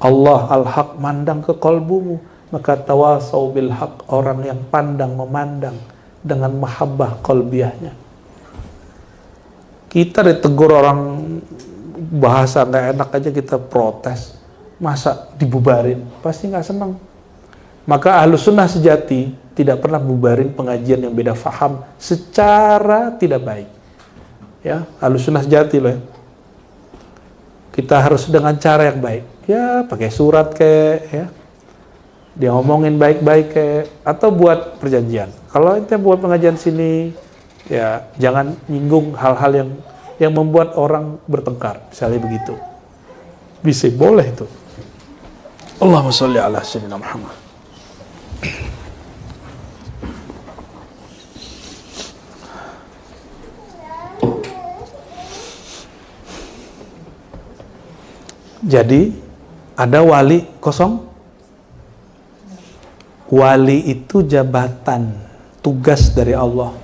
Allah al-haq mandang ke kalbumu. Maka tawasau bil haq, orang yang pandang memandang dengan mahabbah qalbiyahnya. Kita ditegur orang bahasa nggak enak aja kita protes, masa dibubarin? Pasti nggak senang. Maka Ahlus Sunnah sejati tidak pernah bubarin pengajian yang beda faham secara tidak baik. Ya, Ahlus Sunnah sejati loh. Ya. Kita harus dengan cara yang baik. Ya, pakai surat kayak, ya. Dia ngomongin baik-baik kayak, atau buat perjanjian. Kalau ente buat pengajian sini, ya jangan nyinggung hal-hal yang membuat orang bertengkar, misalnya begitu. Bisa, boleh itu. Allahumma sholli ala sayyidina Muhammad. Jadi ada wali kosong. Wali itu jabatan, tugas dari Allah.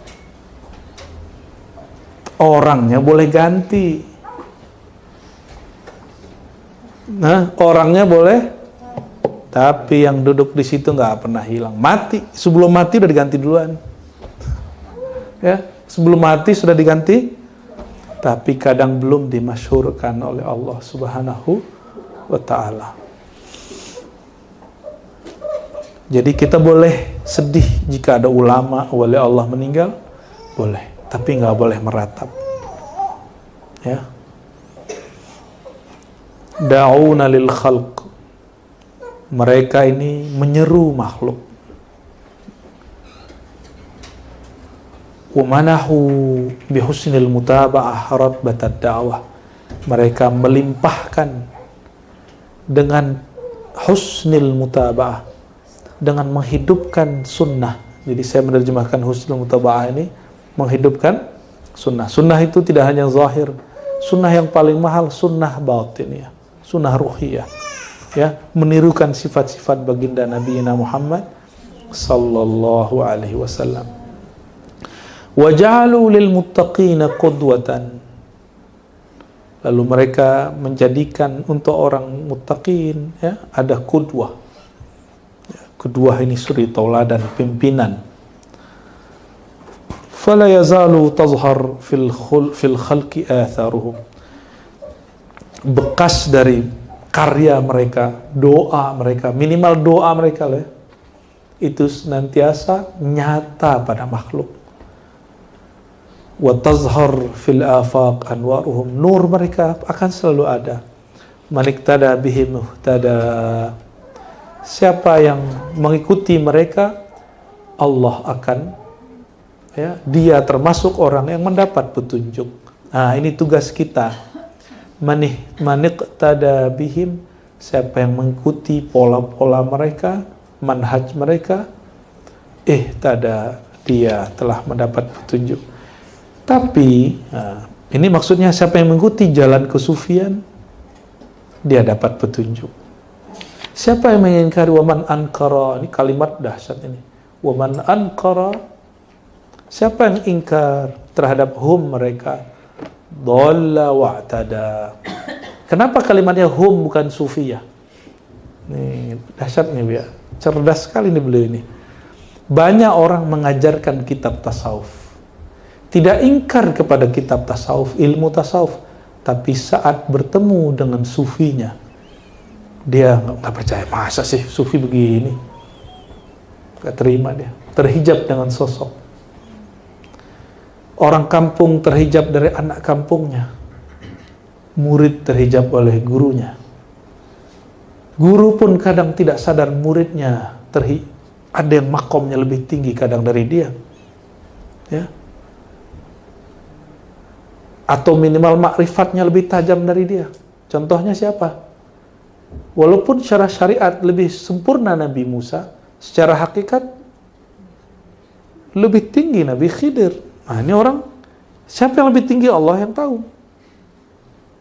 Orangnya boleh ganti. Nah, orangnya boleh, tapi yang duduk di situ nggak pernah hilang. Mati, sebelum mati udah diganti duluan. Ya, sebelum mati sudah diganti, tapi kadang belum dimasyhurkan oleh Allah Subhanahu wa ta'ala. Jadi kita boleh sedih jika ada ulama wali Allah meninggal, boleh, tapi nggak boleh meratap. Ya. Da'una lil khalq. Mereka ini menyeru makhluk. Wa manahu bihusnil mutaba'ah ratbatad da'wah. Mereka melimpahkan dengan husnil mutaba'ah, dengan menghidupkan sunnah. Jadi saya menerjemahkan husnul mutaba'ah ini menghidupkan sunnah. Sunnah itu tidak hanya zahir. Sunnah yang paling mahal sunnah batin, ya, sunnah ruhiyah, ya, menirukan sifat-sifat baginda Nabi Muhammad sallallahu alaihi wasallam. Wa ja'alu lil muttaqina qudwatan. Lalu mereka menjadikan untuk orang muttaqin, ya, ada qudwah. Kedua ini suri tauladan, pimpinan. Fala yazalu tazhar fil khalqi atharuhum. Bekas dari karya mereka, doa mereka, minimal doa mereka lah, itu senantiasa nyata pada makhluk. Wa tazhar fil afaq anwaruhum. Nur mereka akan selalu ada. Man iktada bihim muhtada. Siapa yang mengikuti mereka, Allah akan, ya, dia termasuk orang yang mendapat petunjuk. Nah, ini tugas kita. Maniqtada bihim, siapa yang mengikuti pola-pola mereka, manhaj mereka, tada, dia telah mendapat petunjuk. Tapi, ini maksudnya siapa yang mengikuti jalan kesufian, dia dapat petunjuk. Siapa yang mengingkari waman ankara, ini kalimat dahsyat ini. Waman ankara, siapa yang ingkar terhadap hum mereka, dhalla wa'tada. Kenapa kalimatnya hum bukan sufiyah? Ini dahsyat nih, ya. Cerdas sekali nih beliau ini. Banyak orang mengajarkan kitab tasawuf, tidak ingkar kepada kitab tasawuf, ilmu tasawuf, tapi saat bertemu dengan sufinya, dia nggak percaya. Masa sih sufi begini? Nggak terima dia. Terhijab dengan sosok. Orang kampung terhijab dari anak kampungnya. Murid terhijab oleh gurunya. Guru pun kadang tidak sadar muridnya ada yang makomnya lebih tinggi kadang dari dia. Ya. Atau minimal makrifatnya lebih tajam dari dia. Contohnya siapa? Walaupun secara syariat lebih sempurna Nabi Musa, secara hakikat lebih tinggi Nabi Khidir. Nah, ini orang, siapa yang lebih tinggi? Allah yang tahu.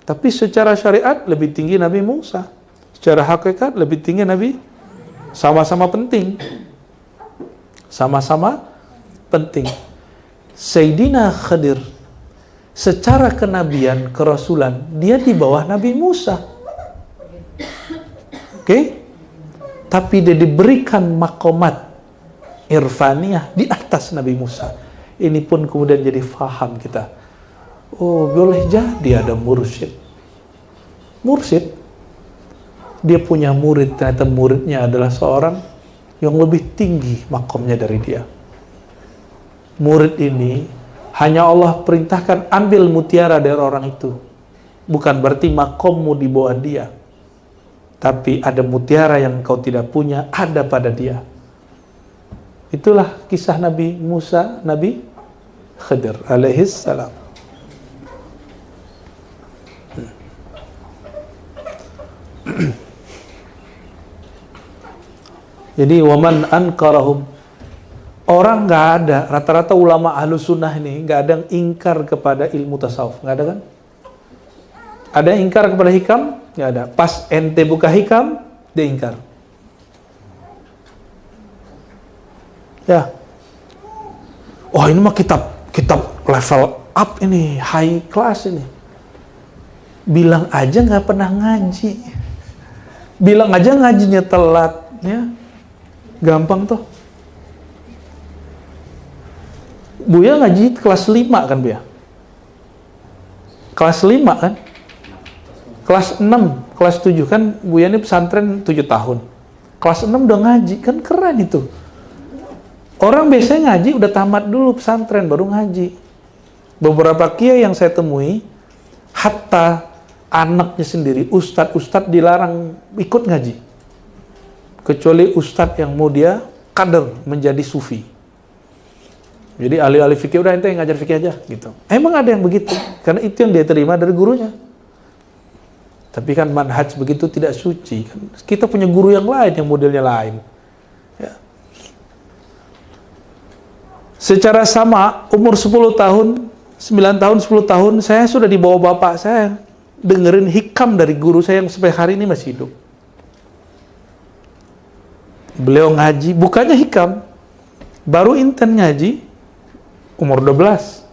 Tapi secara syariat lebih tinggi Nabi Musa, secara hakikat lebih tinggi Nabi. Sama-sama penting. Sama-sama penting. Sayyidina Khidir secara kenabian, kerasulan, dia di bawah Nabi Musa. Oke? Tapi dia diberikan makomat irfaniyah di atas Nabi Musa. Ini pun kemudian jadi faham kita. Oh, boleh jadi ada mursyid. Mursyid, dia punya murid, ternyata muridnya adalah seorang yang lebih tinggi makomnya dari dia. Murid ini hanya Allah perintahkan ambil mutiara dari orang itu. Bukan berarti makommu di bawah dia. Tapi ada mutiara yang kau tidak punya, ada pada dia. Itulah kisah Nabi Musa, Nabi Khidir alaihis salam. Jadi waman ankarahum, orang nggak ada, rata-rata ulama ahlu sunnah ini nggak ada yang ingkar kepada ilmu tasawuf, nggak ada kan? Ada yang ingkar kepada hikam? Nggak ada. Pas ente buka hikam, dia ingkar. Ya. Oh, ini mah kitab level up ini, high class ini. Bilang aja nggak pernah ngaji. Bilang aja ngajinya telat, ya. Gampang tuh. Buya ngaji kelas 5 kan Buya? Kelas 5 kan? Kelas 6, kelas 7 kan Buya ini pesantren 7 tahun. Kelas 6 udah ngaji, kan keren itu. Orang biasanya ngaji udah tamat dulu pesantren baru ngaji. Beberapa kiai yang saya temui, hatta anaknya sendiri, ustadz dilarang ikut ngaji. Kecuali ustadz yang mau dia kader menjadi sufi. Jadi ahli-ahli fikih, udah ente yang ngajar fikih aja gitu. Emang ada yang begitu, karena itu yang dia terima dari gurunya. Tapi kan manhaj begitu tidak suci. Kita punya guru yang lain, yang modelnya lain. Ya. Secara sama, umur 10 tahun, 9 tahun, 10 tahun, saya sudah dibawa bapak saya dengerin hikam dari guru saya yang sampai hari ini masih hidup. Beliau ngaji, bukannya hikam, baru inten ngaji, umur 12.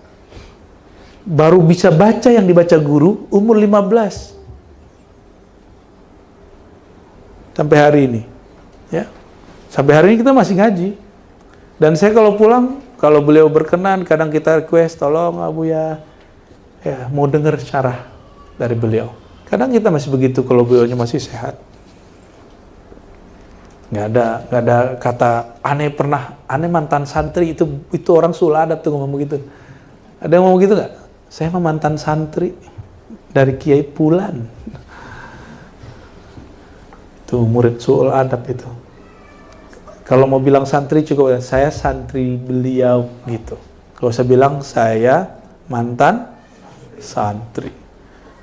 Baru bisa baca yang dibaca guru, umur 15. Sampai hari ini. Ya. Sampai hari ini kita masih ngaji. Dan saya kalau pulang, kalau beliau berkenan, kadang kita request, tolong Abu ya mau dengar syarah dari beliau. Kadang kita masih begitu kalau beliaunya masih sehat. Nggak ada kata aneh mantan santri, itu orang Suladat tuh ngomong begitu. Ada yang ngomong gitu nggak? Saya mantan santri dari Kiai Pulan. Itu murid Su'ul Adab itu. Kalau mau bilang santri cukup saya santri beliau gitu. Kalau saya bilang saya mantan santri.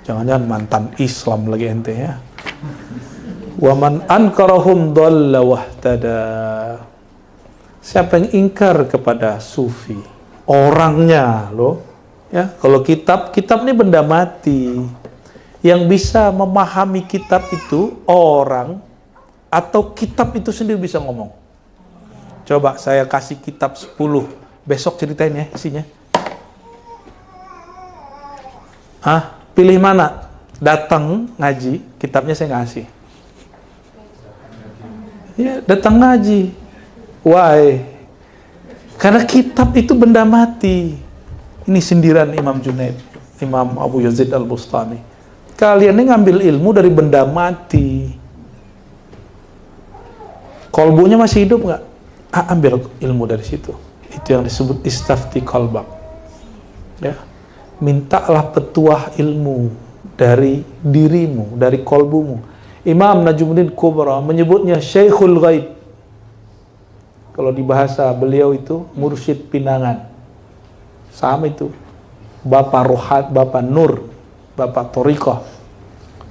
Jangan-jangan mantan Islam lagi ente ya. Wa man ankarahum dhalla wahtada. Siapa yang ingkar kepada sufi, orangnya loh. Ya, kalau kitab ini benda mati. Yang bisa memahami kitab itu orang atau kitab itu sendiri bisa ngomong. Coba saya kasih kitab 10. Besok ceritain ya isinya. Pilih mana? Datang ngaji, kitabnya saya ngasih. Ya, datang ngaji. Why? Karena kitab itu benda mati. Ini sindiran Imam Junaid, Imam Abu Yazid Al-Bustami. Kalian ini ngambil ilmu dari benda mati. Kolbunya masih hidup nggak? Ambil ilmu dari situ. Itu yang disebut istafti qalbak. Ya. Mintalah petuah ilmu dari dirimu, dari kolbumu. Imam Najmuddin Kubra menyebutnya Syekhul Ghaib. Kalau di bahasa beliau itu mursyid pinangan. Sama itu. Bapak rohat, Bapak nur, Bapak Thariqah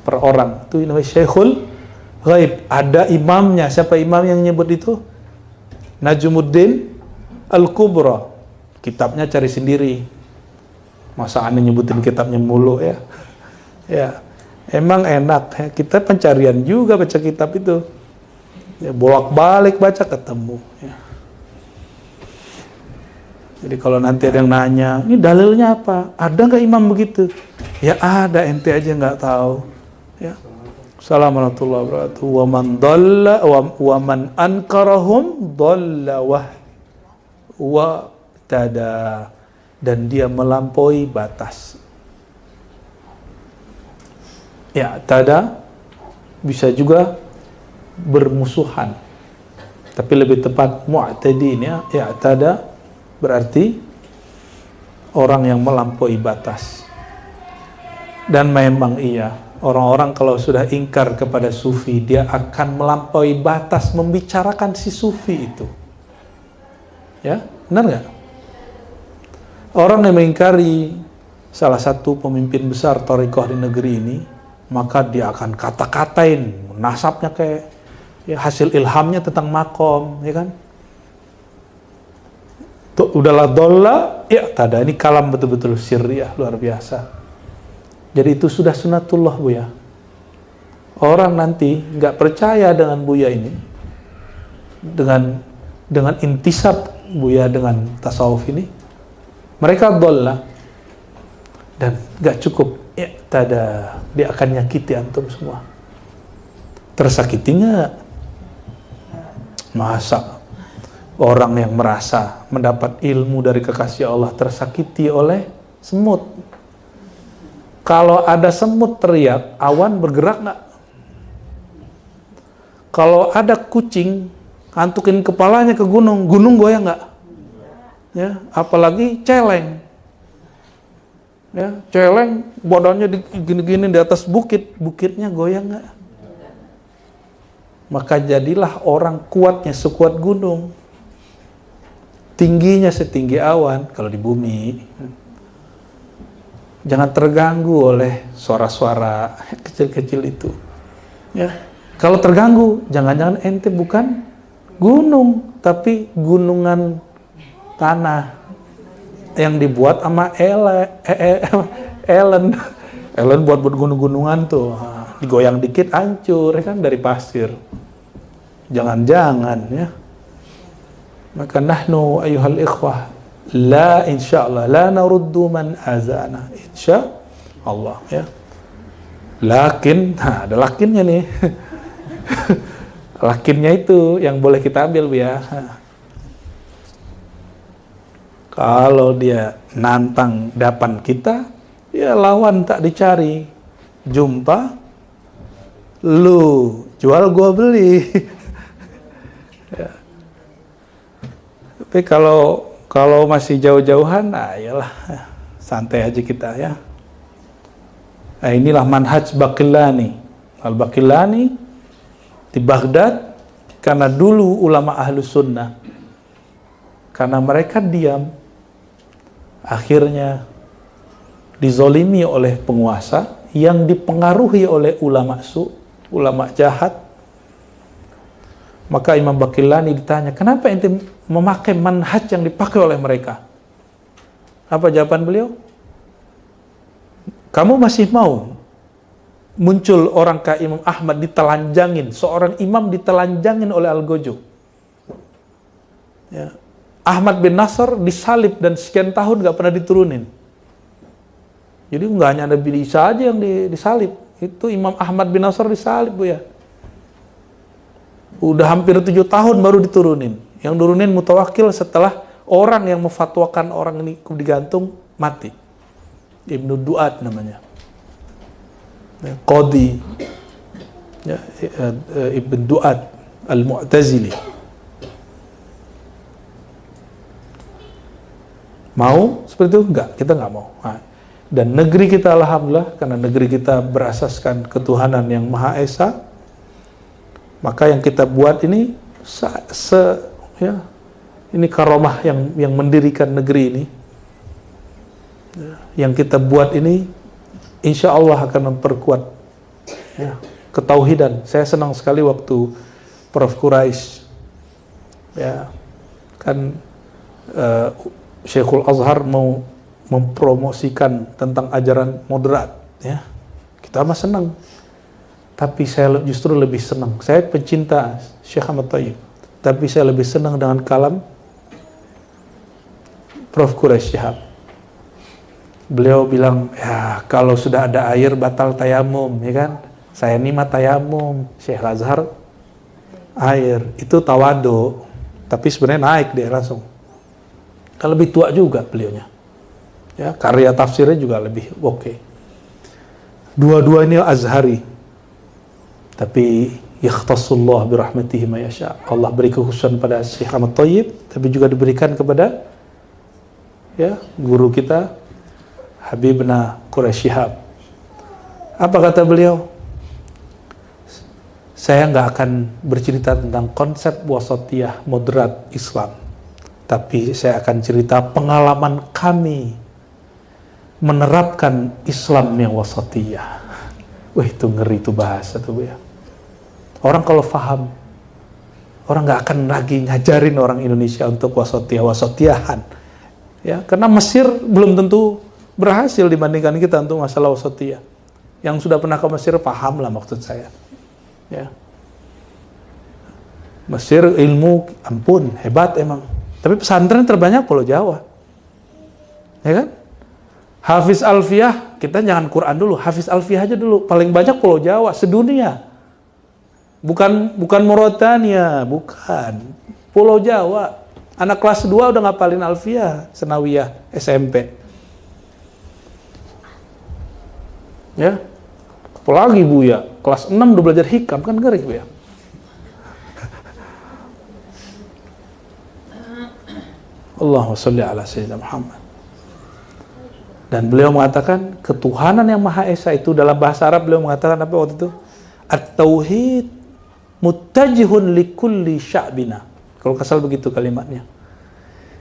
per orang. Itu namanya Syekhul Ghaib. Ada imamnya. Siapa imam yang nyebut itu? Najmuddin Al-Kubra. Kitabnya cari sendiri. Masa aneh nyebutin kitabnya mulu ya. Ya. Emang enak ya. Kita pencarian juga baca kitab itu. Ya, bolak-balik baca ketemu ya. Jadi kalau nanti ada yang nanya, ini dalilnya apa? Ada nggak imam begitu? Ya ada, ente aja nggak tahu. Ya. Assalamualaikum warahmatullahi wabarakatuh. Wa man dhalla wa man ankarahum dhalla wa tada, dan dia melampaui batas. Ya, tada bisa juga bermusuhan. Tapi lebih tepat mu'tadin ya. Ya, tada berarti orang yang melampaui batas. Dan memang iya, orang-orang kalau sudah ingkar kepada sufi, dia akan melampaui batas membicarakan si sufi itu. Ya, benar nggak? Orang yang mengingkari salah satu pemimpin besar thariqah di negeri ini, maka dia akan kata-katain nasabnya kayak ya, hasil ilhamnya tentang makom, ya kan? Tuh, udahlah dolla, ya tada, ini kalam betul-betul sirriyah luar biasa. Jadi itu sudah sunatullah Buya. Orang nanti nggak percaya dengan Buya ini, dengan intisab Buya dengan tasawuf ini, mereka dolla dan nggak cukup. Ya tada, dia akan nyakiti antum semua. Tersakiti nggak? Masa Orang yang merasa mendapat ilmu dari kekasih Allah tersakiti oleh semut. Kalau ada semut teriak, awan bergerak nggak? Kalau ada kucing antukin kepalanya ke gunung, gunung goyang nggak? Ya, apalagi celeng. Ya, celeng badannya gini-gini di atas bukit, bukitnya goyang nggak? Maka jadilah orang kuatnya sekuat gunung. Tingginya setinggi awan kalau di bumi. Jangan terganggu oleh suara-suara kecil-kecil itu. Ya. Kalau terganggu, jangan-jangan ente bukan gunung, tapi gunungan tanah yang dibuat sama Ellen. Ellen buat gunung-gunungan tuh. Digoyang dikit hancur, ya kan, dari pasir. Jangan-jangan ya. Maka nahnu ayuhal ikhwah la insyaallah la naruddu man azana insyaallah ya. Lakin, ada lakinnya nih. Lakinnya itu yang boleh kita ambil ya. Kalau dia nantang dapan kita, ya lawan tak dicari. Jumpa, lu jual gua beli. Ya. Tapi kalau masih jauh-jauhan, nah iyalah, santai aja kita ya. Nah, inilah manhaj Baqillani. Al-Baqillani di Baghdad, karena dulu ulama Ahlus Sunnah, karena mereka diam, akhirnya dizolimi oleh penguasa yang dipengaruhi oleh ulama ulama jahat. Maka Imam Baqillani ditanya, kenapa ente memakai manhaj yang dipakai oleh mereka? Apa jawaban beliau? Kamu masih mau muncul orang kayak Imam Ahmad ditelanjangin, seorang imam ditelanjangin oleh Al-Gojo. Ya. Ahmad bin Nasr disalib dan sekian tahun gak pernah diturunin. Jadi nggak hanya Nabi Isa aja yang disalib, itu Imam Ahmad bin Nasr disalib, Bu ya. Udah hampir 7 tahun baru diturunin. Yang turunin Mutawakkil setelah orang yang memfatwakan orang ini digantung mati. Ibnu Duat namanya. Qadi. Ya, Ibnu Duat Al-Mu'tazili. Mau seperti itu? Enggak, kita nggak mau. Nah, dan negeri kita alhamdulillah, karena negeri kita berasaskan ketuhanan yang Maha Esa, maka yang kita buat ini ya, ini karomah yang mendirikan negeri ini. Yang kita buat ini insya Allah akan memperkuat ya, ketauhidan. Saya senang sekali waktu Prof. Quraisy ya kan Syekhul Azhar mau mempromosikan tentang ajaran moderat ya. Kita mah senang. Tapi saya justru lebih senang. Saya pencinta Syekh Ahmad Thayyib. Tapi saya lebih senang dengan kalam Prof. Quraisy Shihab. Beliau bilang, ya kalau sudah ada air batal tayamum, ya kan? Saya ini mah tayamum, Syekh Azhar air. Itu tawadu. Tapi sebenarnya naik dia langsung. Kan lebih tua juga beliaunya. Ya, karya tafsirnya juga lebih oke. Dua-dua ini Azhari. Tapi yakhtassullah birahmatihi ma yasha. Allah beri kekhususan pada Syekh Ahmad Thayyib, tapi juga diberikan kepada ya guru kita Habibna Quraisy Shihab. Apa kata beliau? Saya nggak akan bercerita tentang konsep wasatiyah moderat Islam, tapi saya akan cerita pengalaman kami menerapkan Islam yang wasatiyah. Wah, itu ngeri itu bahasa tuh ya. Orang kalau paham, orang nggak akan lagi ngajarin orang Indonesia untuk wasatiyah-wasatiyahan. Ya, karena Mesir belum tentu berhasil dibandingkan kita untuk masalah wasatiyah. Yang sudah pernah ke Mesir paham lah maksud saya. Ya. Mesir ilmu ampun hebat emang. Tapi pesantren terbanyak Pulau Jawa. Ya kan? Hafiz Alfiyah, kita jangan Quran dulu, Hafiz Alfiyah aja dulu. Paling banyak Pulau Jawa sedunia. Bukan Mauritania, bukan. Pulau Jawa. Anak kelas 2 udah ngapalin Alfiyah, Senawiyah, SMP. Ya. Apalagi Buya, kelas 6 udah belajar hikam, kan ngeri Buya. Allahumma sholli ala sayyidina Muhammad. Dan beliau mengatakan ketuhanan yang Maha Esa itu dalam bahasa Arab beliau mengatakan apa waktu itu? At-tauhid muttajihun likulli sya'bina. Kalau kasal begitu kalimatnya.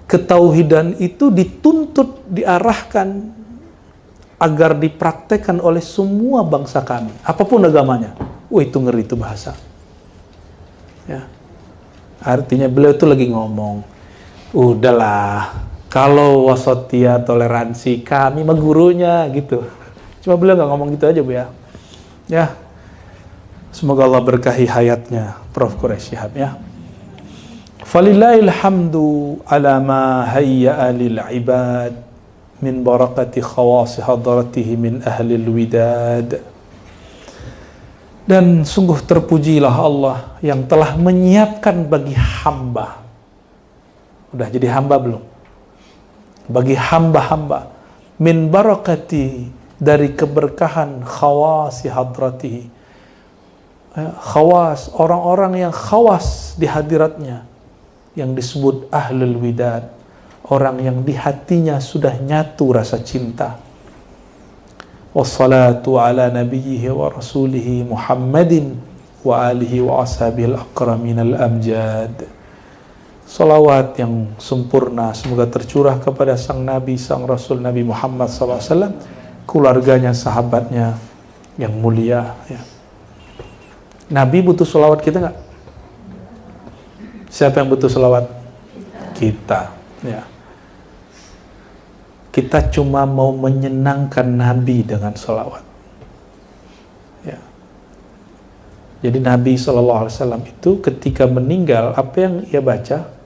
Ketauhidan itu dituntut, diarahkan agar dipraktekkan oleh semua bangsa kami, apapun agamanya. Wah, itu ngeri itu bahasa. Ya. Artinya beliau itu lagi ngomong, udahlah, kalau wasotia toleransi kami mah gurunya gitu. Cuma beliau nggak ngomong gitu aja Bu ya. Ya. Semoga Allah berkahi hayatnya Prof. Quraisy Shihab ya. Falillahil hamdu ala ma hayya'a lil ibad min barakati khawasi hadratihi min ahlil widad. Dan sungguh terpujilah Allah yang telah menyiapkan bagi hamba. Udah jadi hamba belum? Bagi hamba-hamba min barakati, dari keberkahan khawasi hadratihi. Khawas, orang-orang yang khawas di hadiratnya, yang disebut ahlul widad, orang yang di hatinya sudah nyatu rasa cinta. Wassalatu ala nabiyhi wa rasulihi Muhammadin wa alihi wa ashabihi al-akramin al-amjad. Salawat yang sempurna semoga tercurah kepada sang Nabi, sang Rasul Nabi Muhammad SAW, keluarganya, sahabatnya yang mulia ya. Nabi butuh salawat kita nggak? Siapa yang butuh salawat? Kita ya. Kita cuma mau menyenangkan Nabi dengan salawat ya. Jadi Nabi SAW itu ketika meninggal, apa yang ia baca?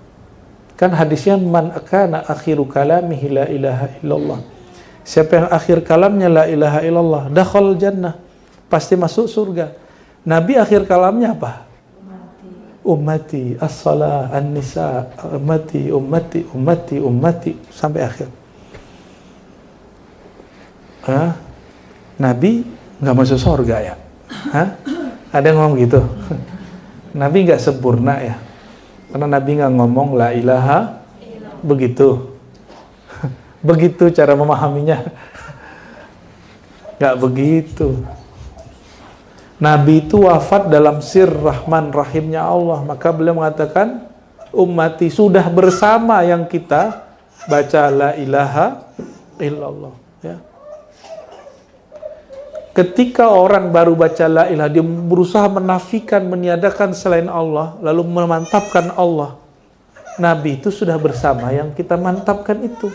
Kan hadisnya, man akana akhiru kalamihi la ilaha illallah. Siapa yang akhir kalamnya la ilaha illallah, dakhal jannah, pasti masuk surga. Nabi akhir kalamnya apa? Ummati, as-salah, an-nisa, ummati, ummati, ummati, ummati, sampai akhir. Nabi nggak masuk surga ya? Ada yang ngomong gitu? Nabi nggak sempurna ya? Karena Nabi nggak ngomong la ilaha begitu. Begitu cara memahaminya. Nggak begitu. Nabi itu wafat dalam sir Rahman Rahimnya Allah. Maka beliau mengatakan, ummati, sudah bersama yang kita baca la ilaha illallah ya. Ketika orang baru baca la ilaha, dia berusaha menafikan, meniadakan selain Allah, lalu memantapkan Allah. Nabi itu sudah bersama yang kita mantapkan itu.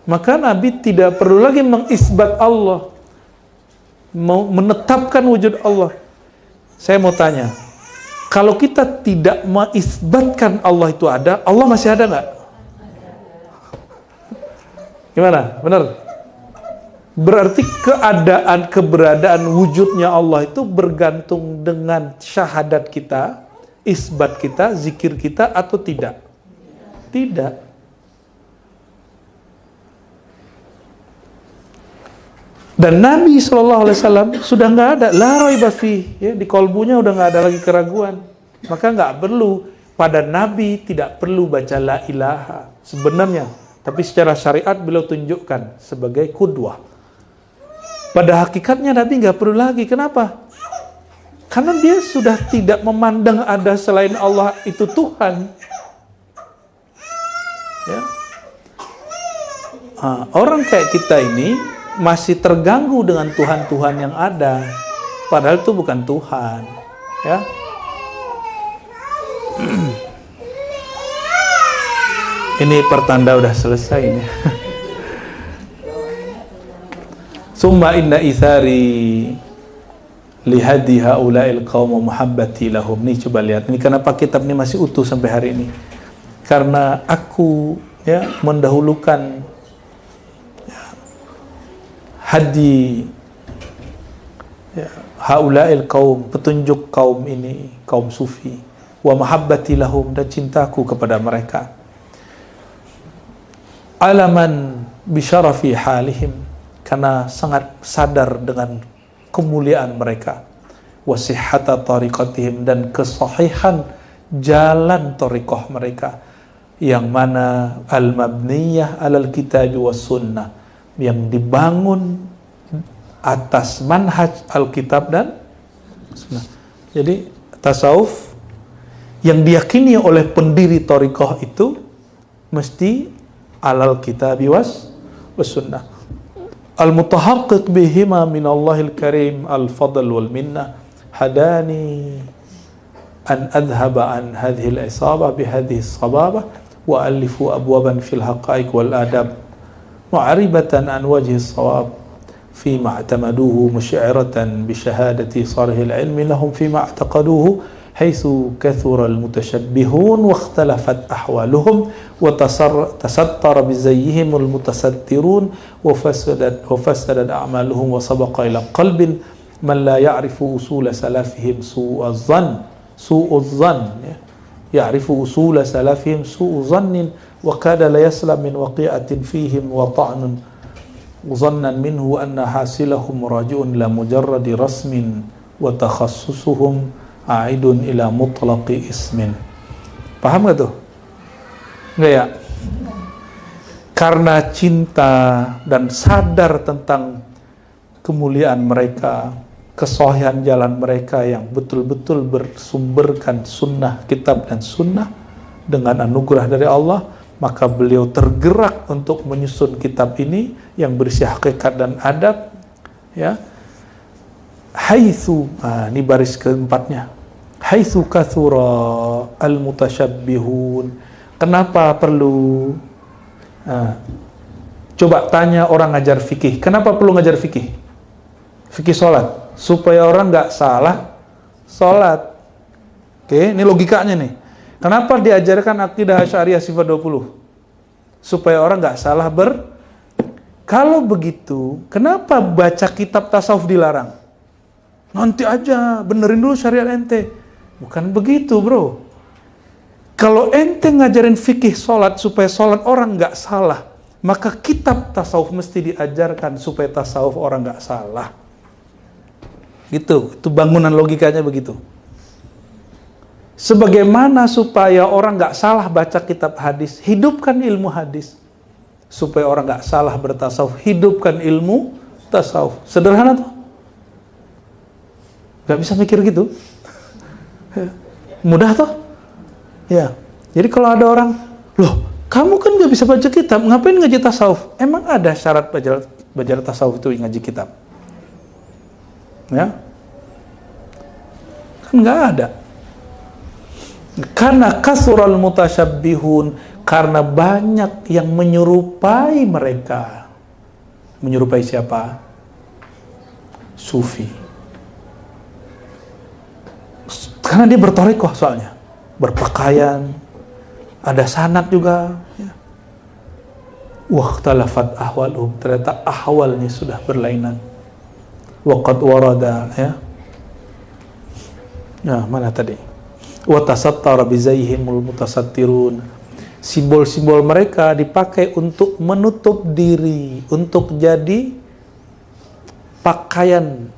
Maka Nabi tidak perlu lagi mengisbat Allah, mau menetapkan wujud Allah. Saya mau tanya, kalau kita tidak mengisbatkan Allah itu ada, Allah masih ada nggak? Gimana? Benar? Berarti keberadaan wujudnya Allah itu bergantung dengan syahadat kita, isbat kita, zikir kita atau tidak? Tidak. Dan Nabi SAW sudah nggak ada, la raiba fi, ya, di kolbunya udah nggak ada lagi keraguan. Maka nggak perlu, pada Nabi tidak perlu baca la ilaha sebenarnya. Tapi secara syariat beliau tunjukkan sebagai qudwah. Pada hakikatnya Nabi nggak perlu lagi. Kenapa? Karena dia sudah tidak memandang ada selain Allah itu Tuhan. Ya. Orang kayak kita ini masih terganggu dengan Tuhan-Tuhan yang ada, padahal itu bukan Tuhan ya. Ini pertanda udah selesai ini. Summa inna ithari lihadi haula'il qaum muhabbati lahum. Nih coba lihat, ini kenapa kitab ini masih utuh sampai hari ini, karena aku ya mendahulukan hadi ya, haula'il kaum, petunjuk kaum ini, kaum sufi, wa mahabbati lahum, dan cintaku kepada mereka. Alaman bisyarafi halihim, karena sangat sadar dengan kemuliaan mereka. Wasihhata tariqatihim, dan kesahihan jalan tariqah mereka, yang mana al-mabniyah alal kitab was sunnah, yang dibangun atas manhaj alkitab dan sunnah. Jadi tasawuf yang diyakini oleh pendiri tariqah itu mesti alal kitab was sunnah. Al-mutahaqqiq bihima min Allahil karim al-fadl wal minnah hadani an adhhaba an hadhihi al-isabah bihadhihi as-sababah wa alifu abwaban fil haqa'iq wal adab mu'aribatan an wajhi as-sawab fima i'tamaduhu musyi'ratan bi shahadati sarihil ilmi lahum fima i'taqaduhu haitsu kathura al-mutashabbihun wa ikhtalafat ahwaluhum wa tasattara bi zayyihim al-mutasattirun wa fasadat a'maluhum wa sabaqa ila qalbin man la ya'rifu usul salafihim su'uz zann ya'rifu usul salafihim su'u zannin wa kada la yaslam min waqi'atin fihim wa ta'nun zannan minhu anna hasilahum raji'un la mujarradi rasmin wa takhassusuhum a'idun ila mutlaqi ismin. Paham gak tuh? Enggak ya? Karena cinta dan sadar tentang kemuliaan mereka, kesahihan jalan mereka yang betul-betul bersumberkan sunnah, kitab dan sunnah dengan anugerah dari Allah, maka beliau tergerak untuk menyusun kitab ini yang berisi hakikat dan adab, ya. Haitsu, ini baris keempatnya, haitsu kathura al-mutasyabbihun. Kenapa perlu coba tanya orang ngajar fikih, kenapa perlu ngajar fikih? Fikih sholat, supaya orang nggak salah sholat. Oke, ini logikanya nih. Kenapa diajarkan akidah Asy'ariyah sifat 20? Supaya orang nggak salah Kalau begitu, kenapa baca kitab tasawuf dilarang? Nanti aja, benerin dulu syariat ente. Bukan begitu, bro. Kalau ente ngajarin fikih sholat supaya sholat orang nggak salah, maka kitab tasawuf mesti diajarkan supaya tasawuf orang nggak salah. Gitu, itu bangunan logikanya begitu. Sebagaimana supaya orang nggak salah baca kitab hadis, hidupkan ilmu hadis. Supaya orang nggak salah bertasawuf, hidupkan ilmu tasawuf. Sederhana tuh. Nggak bisa mikir gitu. Mudah tuh. Ya. Jadi kalau ada orang, loh, kamu kan nggak bisa baca kitab, ngapain ngaji tasawuf? Emang ada syarat belajar tasawuf itu ngaji kitab? Ya, kan nggak ada. Karena kasural mutasyabbihun, karena banyak yang menyerupai mereka. Menyerupai siapa? Sufi. Karena dia berthariqah soalnya, berpakaian, ada sanad juga. Ya. Waqtalafat ahwaluhum, ternyata ahwalnya sudah berlainan. Waqad warada, ya. Nah, mana tadi? Wa tasattara bi zayyihimul mutasattirun. Simbol-simbol mereka dipakai untuk menutup diri, untuk jadi pakaian.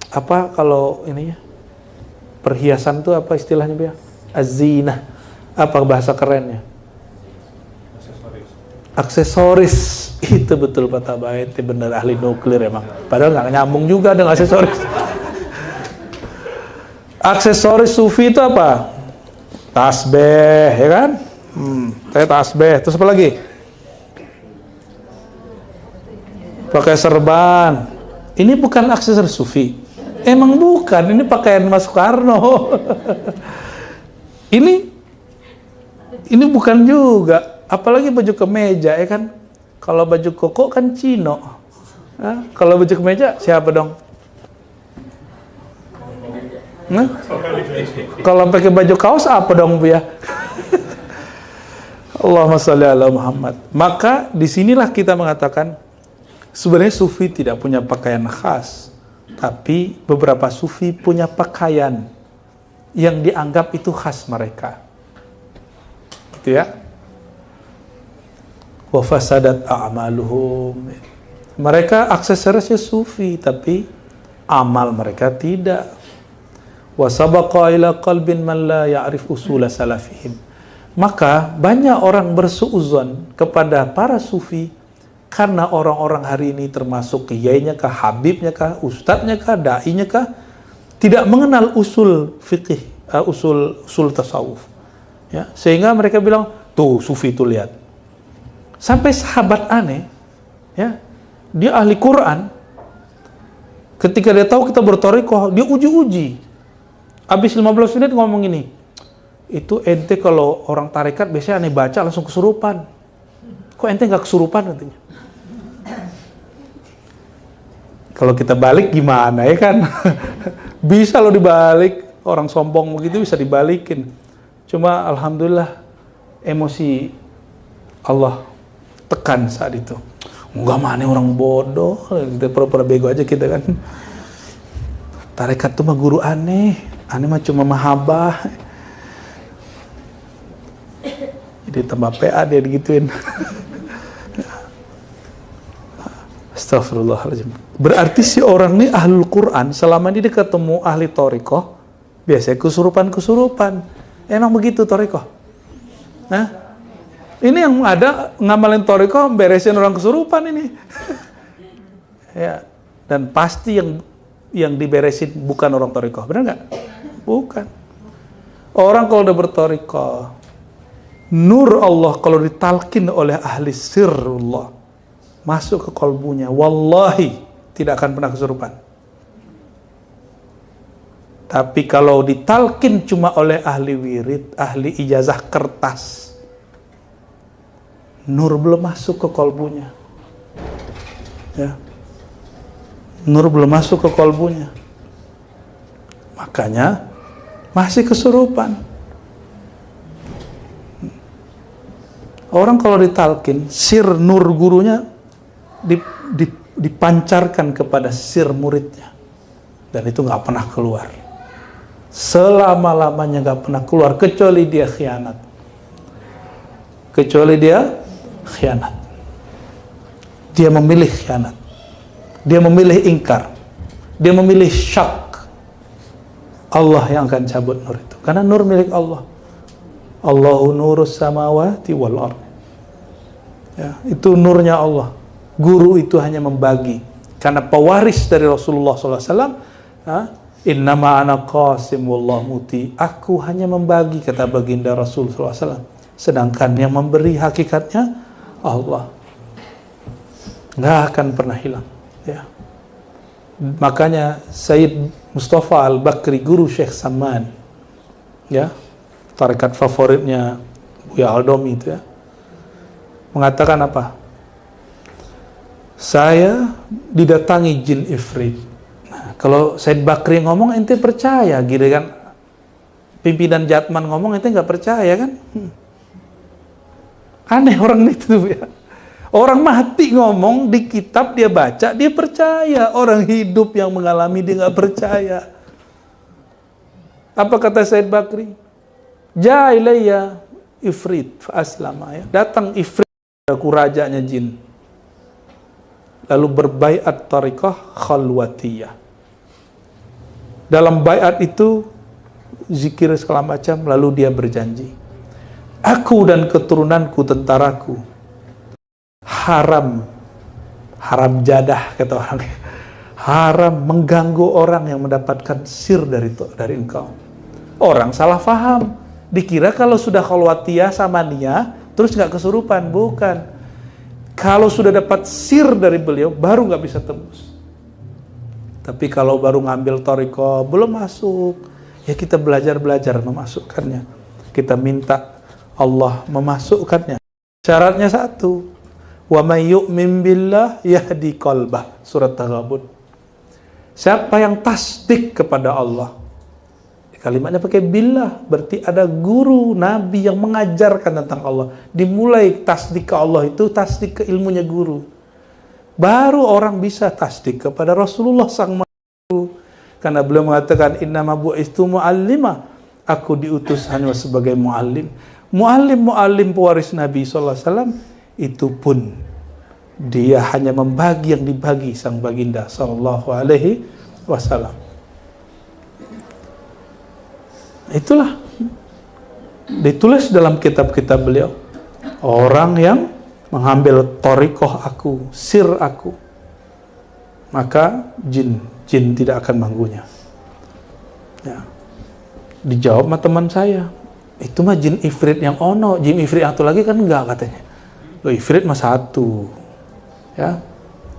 Apa kalau ini ya? Perhiasan itu apa istilahnya, Bia? Az-zinah. Apa bahasa kerennya? Aksesoris. Itu betul Pak Tabaiti, bener ahli nuklir emang. Padahal nggak nyambung juga dengan aksesoris. Aksesoris sufi itu apa? Tasbih, ya kan? Kayak tasbih. Terus apa lagi? Pakai serban. Ini bukan aksesoris sufi. Emang bukan, ini pakaian Mas Soekarno. Ini bukan juga. Apalagi baju kemeja, ya kan? Kalau baju koko kan Cino. Kalau baju kemeja siapa dong? Kalau pakai baju kaos apa dong, Bu ya? Allahumma sholli ala Muhammad. Maka disinilah kita mengatakan sebenarnya sufi tidak punya pakaian khas, tapi beberapa sufi punya pakaian yang dianggap itu khas mereka. Gitu ya. Wa fasadat a'maluhum. Mereka aksesorisnya sufi, tapi amal mereka tidak. Wa sabaqa ila qalbin man la ya'rif usula salafihim. Maka banyak orang bersuuzon kepada para sufi karena orang-orang hari ini termasuk kiainya kah, habibnya kah, ustadznya kah, dai-nya kah, tidak mengenal usul fikih, usul tasawuf. Ya, sehingga mereka bilang, tuh sufi itu lihat. Sampai sahabat aneh, ya, dia ahli Quran. Ketika dia tahu kita berthariqah, dia uji-uji. Habis 15 menit ngomong ini, itu ente kalau orang tarekat biasanya aneh baca langsung kesurupan. Kok ente nggak kesurupan nantinya? Kalau kita balik gimana ya kan? Bisa lo dibalik, orang sombong begitu bisa dibalikin. Cuma alhamdulillah emosi Allah tekan saat itu. Enggak, mana orang bodoh, kita pura-pura bego aja kita kan. Tarekat tuh mah guru aneh mah cuma mahabah. Jadi tambah PA dia digituin. Astagfirullahaladzim. Berarti si orang ini ahlul Quran, selama ini dia ketemu ahli thariqah, biasanya kesurupan-kesurupan. Emang begitu thariqah? Nah, ini yang ada ngamalin thariqah, beresin orang kesurupan ini. Ya, dan pasti yang diberesin bukan orang thariqah, benar nggak? Bukan. Orang kalau udah berthariqah, nur Allah kalau ditalkin oleh ahli sirrullah, masuk ke kalbunya, wallahi tidak akan pernah kesurupan. Tapi kalau ditalkin cuma oleh ahli wirid, ahli ijazah kertas, nur belum masuk ke kalbunya. Ya. Nur belum masuk ke kalbunya. Makanya masih kesurupan. Orang kalau ditalkin, sir nur gurunya dipancarkan kepada sir muridnya, dan itu nggak pernah keluar selama-lamanya, nggak pernah keluar kecuali dia khianat, dia memilih khianat, dia memilih ingkar, dia memilih syak. Allah yang akan cabut nur itu, karena nur milik Allah. Allahu nurus samawati wal ardh. Ya, itu nurnya Allah. Guru itu hanya membagi, karena pewaris dari Rasulullah SAW. Innama ana qasim wallahu muti. Aku hanya membagi, kata baginda Rasulullah SAW. Sedangkan yang memberi hakikatnya Allah. Nggak akan pernah hilang. Ya. Makanya Sayyid Mustafa Al-Bakri, guru Syekh Saman, ya, tarekat favoritnya Buya Aldomi itu, ya, mengatakan apa? Saya didatangi jin ifrit. Nah, kalau Said Bakri ngomong ente percaya, gitu kan? Pimpinan Jatman ngomong ente nggak percaya kan? Aneh orang itu, ya. Orang mati ngomong di kitab dia baca, dia percaya. Orang hidup yang mengalami dia nggak percaya. Apa kata Said Bakri? Ja ilayya ifrit fa aslama, ya. Datang ifrit, aku rajanya jin. Lalu berbaiat tariqah khalwatiyah. Dalam baiat itu zikir segala macam, lalu dia berjanji, aku dan keturunanku, tentaraku, haram jadah, kata orang, haram mengganggu orang yang mendapatkan sir dari engkau. Orang salah faham, dikira kalau sudah khalwatiyah sama dia terus nggak kesurupan. Bukan. Kalau sudah dapat sir dari beliau, baru nggak bisa tembus. Tapi kalau baru ngambil thariqah, belum masuk, ya kita belajar memasukkannya. Kita minta Allah memasukkannya. Syaratnya satu, wa may yu'min billah yahdi qalbah, surat Taghabun. Siapa yang tasdik kepada Allah, kalimatnya pakai billah, berarti ada guru, nabi yang mengajarkan tentang Allah. Dimulai tasdik ke Allah itu tasdik ke ilmunya guru. Baru orang bisa tasdik kepada Rasulullah sang guru. Karena beliau mengatakan innama bu'istu mu'allima. Aku diutus hanya sebagai muallim. Muallim pewaris Nabi SAW itu pun dia hanya membagi yang dibagi sang baginda sallallahu alaihi wasallam. Itulah ditulis dalam kitab-kitab beliau. Orang yang mengambil thariqah aku, sir aku, maka jin tidak akan mengganggunya. Ya. Dijawab sama teman saya, itu mah jin ifrit yang ono, jin ifrit yang satu lagi kan enggak katanya. Loh, ifrit mah satu, ya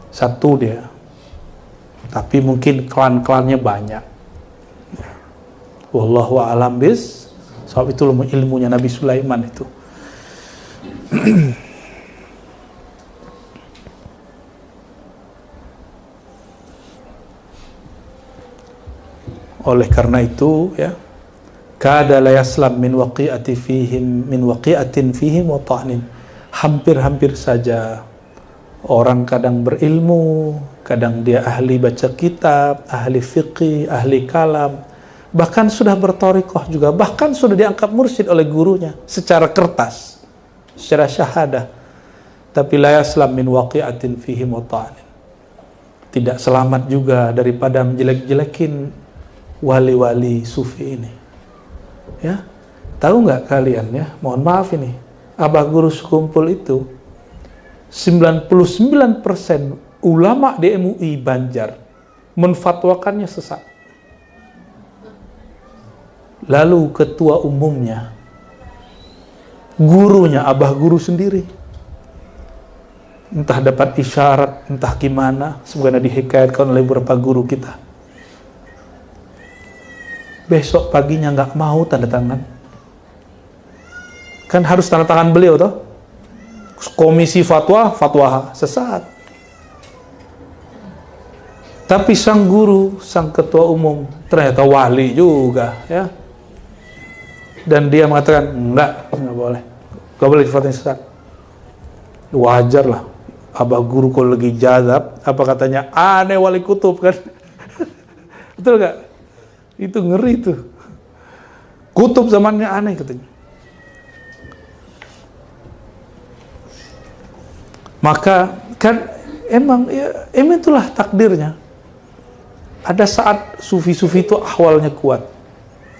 satu dia, tapi mungkin klan-klannya banyak. Ya. Wallahu a'lam bis, sebab itu ilmunya Nabi Sulaiman itu. Oleh karena itu, ya, kada la yaslam min waqi'atin fihim wa ta'nin. Hampir-hampir saja orang kadang berilmu, kadang dia ahli baca kitab, ahli fiqih, ahli kalam, bahkan sudah berthariqah juga, bahkan sudah diangkat mursyid oleh gurunya secara kertas, secara syahadah, tapi la yaslam min waqi'atin fihim wa ta'nin. Tidak selamat juga daripada menjelek-jelekin wali-wali sufi ini. Ya, tahu nggak kalian, ya, mohon maaf ini, abah guru sekumpul itu 99% ulama di MUI Banjar menfatwakannya sesat. Lalu ketua umumnya, gurunya abah guru sendiri, entah dapat isyarat, entah gimana, semoga dihikayatkan oleh beberapa guru kita, besok paginya nggak mau tanda tangan. Kan harus tanda tangan beliau toh. Komisi fatwa sesat. Tapi sang guru, sang ketua umum ternyata wali juga, ya. Dan dia mengatakan nggak boleh fatwa sesat. Wajar lah. Abah guru kalau lagi jazab, apa katanya, aneh wali kutub kan. Betul nggak? Itu ngeri tuh. Kutub zamannya aneh katanya. Maka kan emang itulah takdirnya. Ada saat sufi-sufi itu awalnya kuat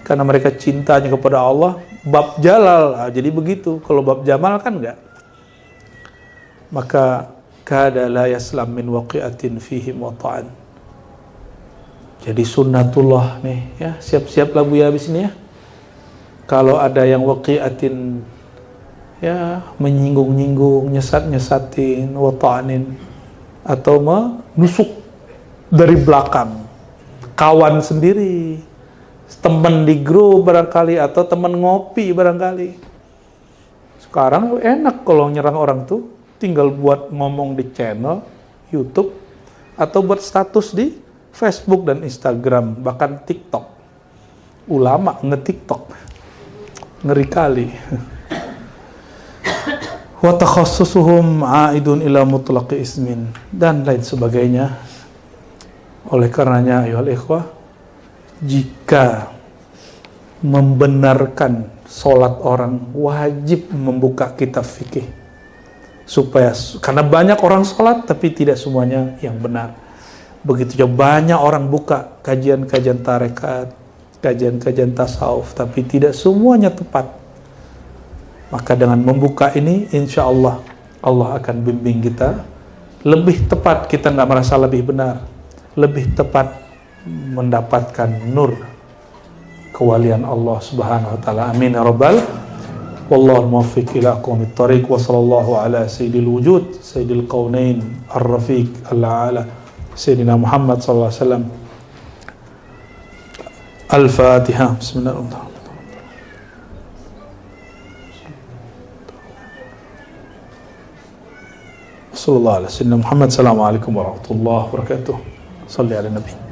karena mereka cintanya kepada Allah, bab jalal. Jadi begitu. Kalau bab jamal kan enggak. Maka kada la yaslam min waqi'atin fihim wa ta'an. Jadi sunnatullah nih, ya, siap-siap lah Buya habis ini, ya. Kalau ada yang waqi'atin, ya, menyinggung-nyinggung, nyesat-nyesatin, wata'anin, atau menusuk dari belakang, kawan sendiri, teman di grup barangkali, atau teman ngopi barangkali. Sekarang enak kalau nyerang orang tuh, tinggal buat ngomong di channel YouTube, atau buat status di Facebook dan Instagram, bahkan TikTok. Ulama nge-TikTok. Ngeri kali. Wa takhassusuhum a'idun ila mutlaqi ismin, dan lain sebagainya. Oleh karenanya ayuhal ikhwah, jika membenarkan sholat orang, wajib membuka kitab fikih. Karena banyak orang sholat tapi tidak semuanya yang benar. Begitu juga banyak orang buka kajian-kajian tarekat, kajian-kajian tasawuf, tapi tidak semuanya tepat. Maka dengan membuka ini, insya Allah, Allah akan bimbing kita. Lebih tepat, kita nggak merasa lebih benar. Lebih tepat mendapatkan nur kewalian Allah subhanahu wa ta'ala. Amin ya rabbal. Wallahu muwaffiq ila aqwamit thariq. Wa sallallahu ala sayyidil wujud, sayyidil qawnain, ar-rafiq, al-a'la, Sayyidina Muhammad sallallahu alaihi wasallam. Al-Fatihah. Bismillahirrahmanirrahim. Sallallahu alaihi wasallam. Muhammad. Assalamualaikum warahmatullahi wabarakatuh. Salli ala Nabi.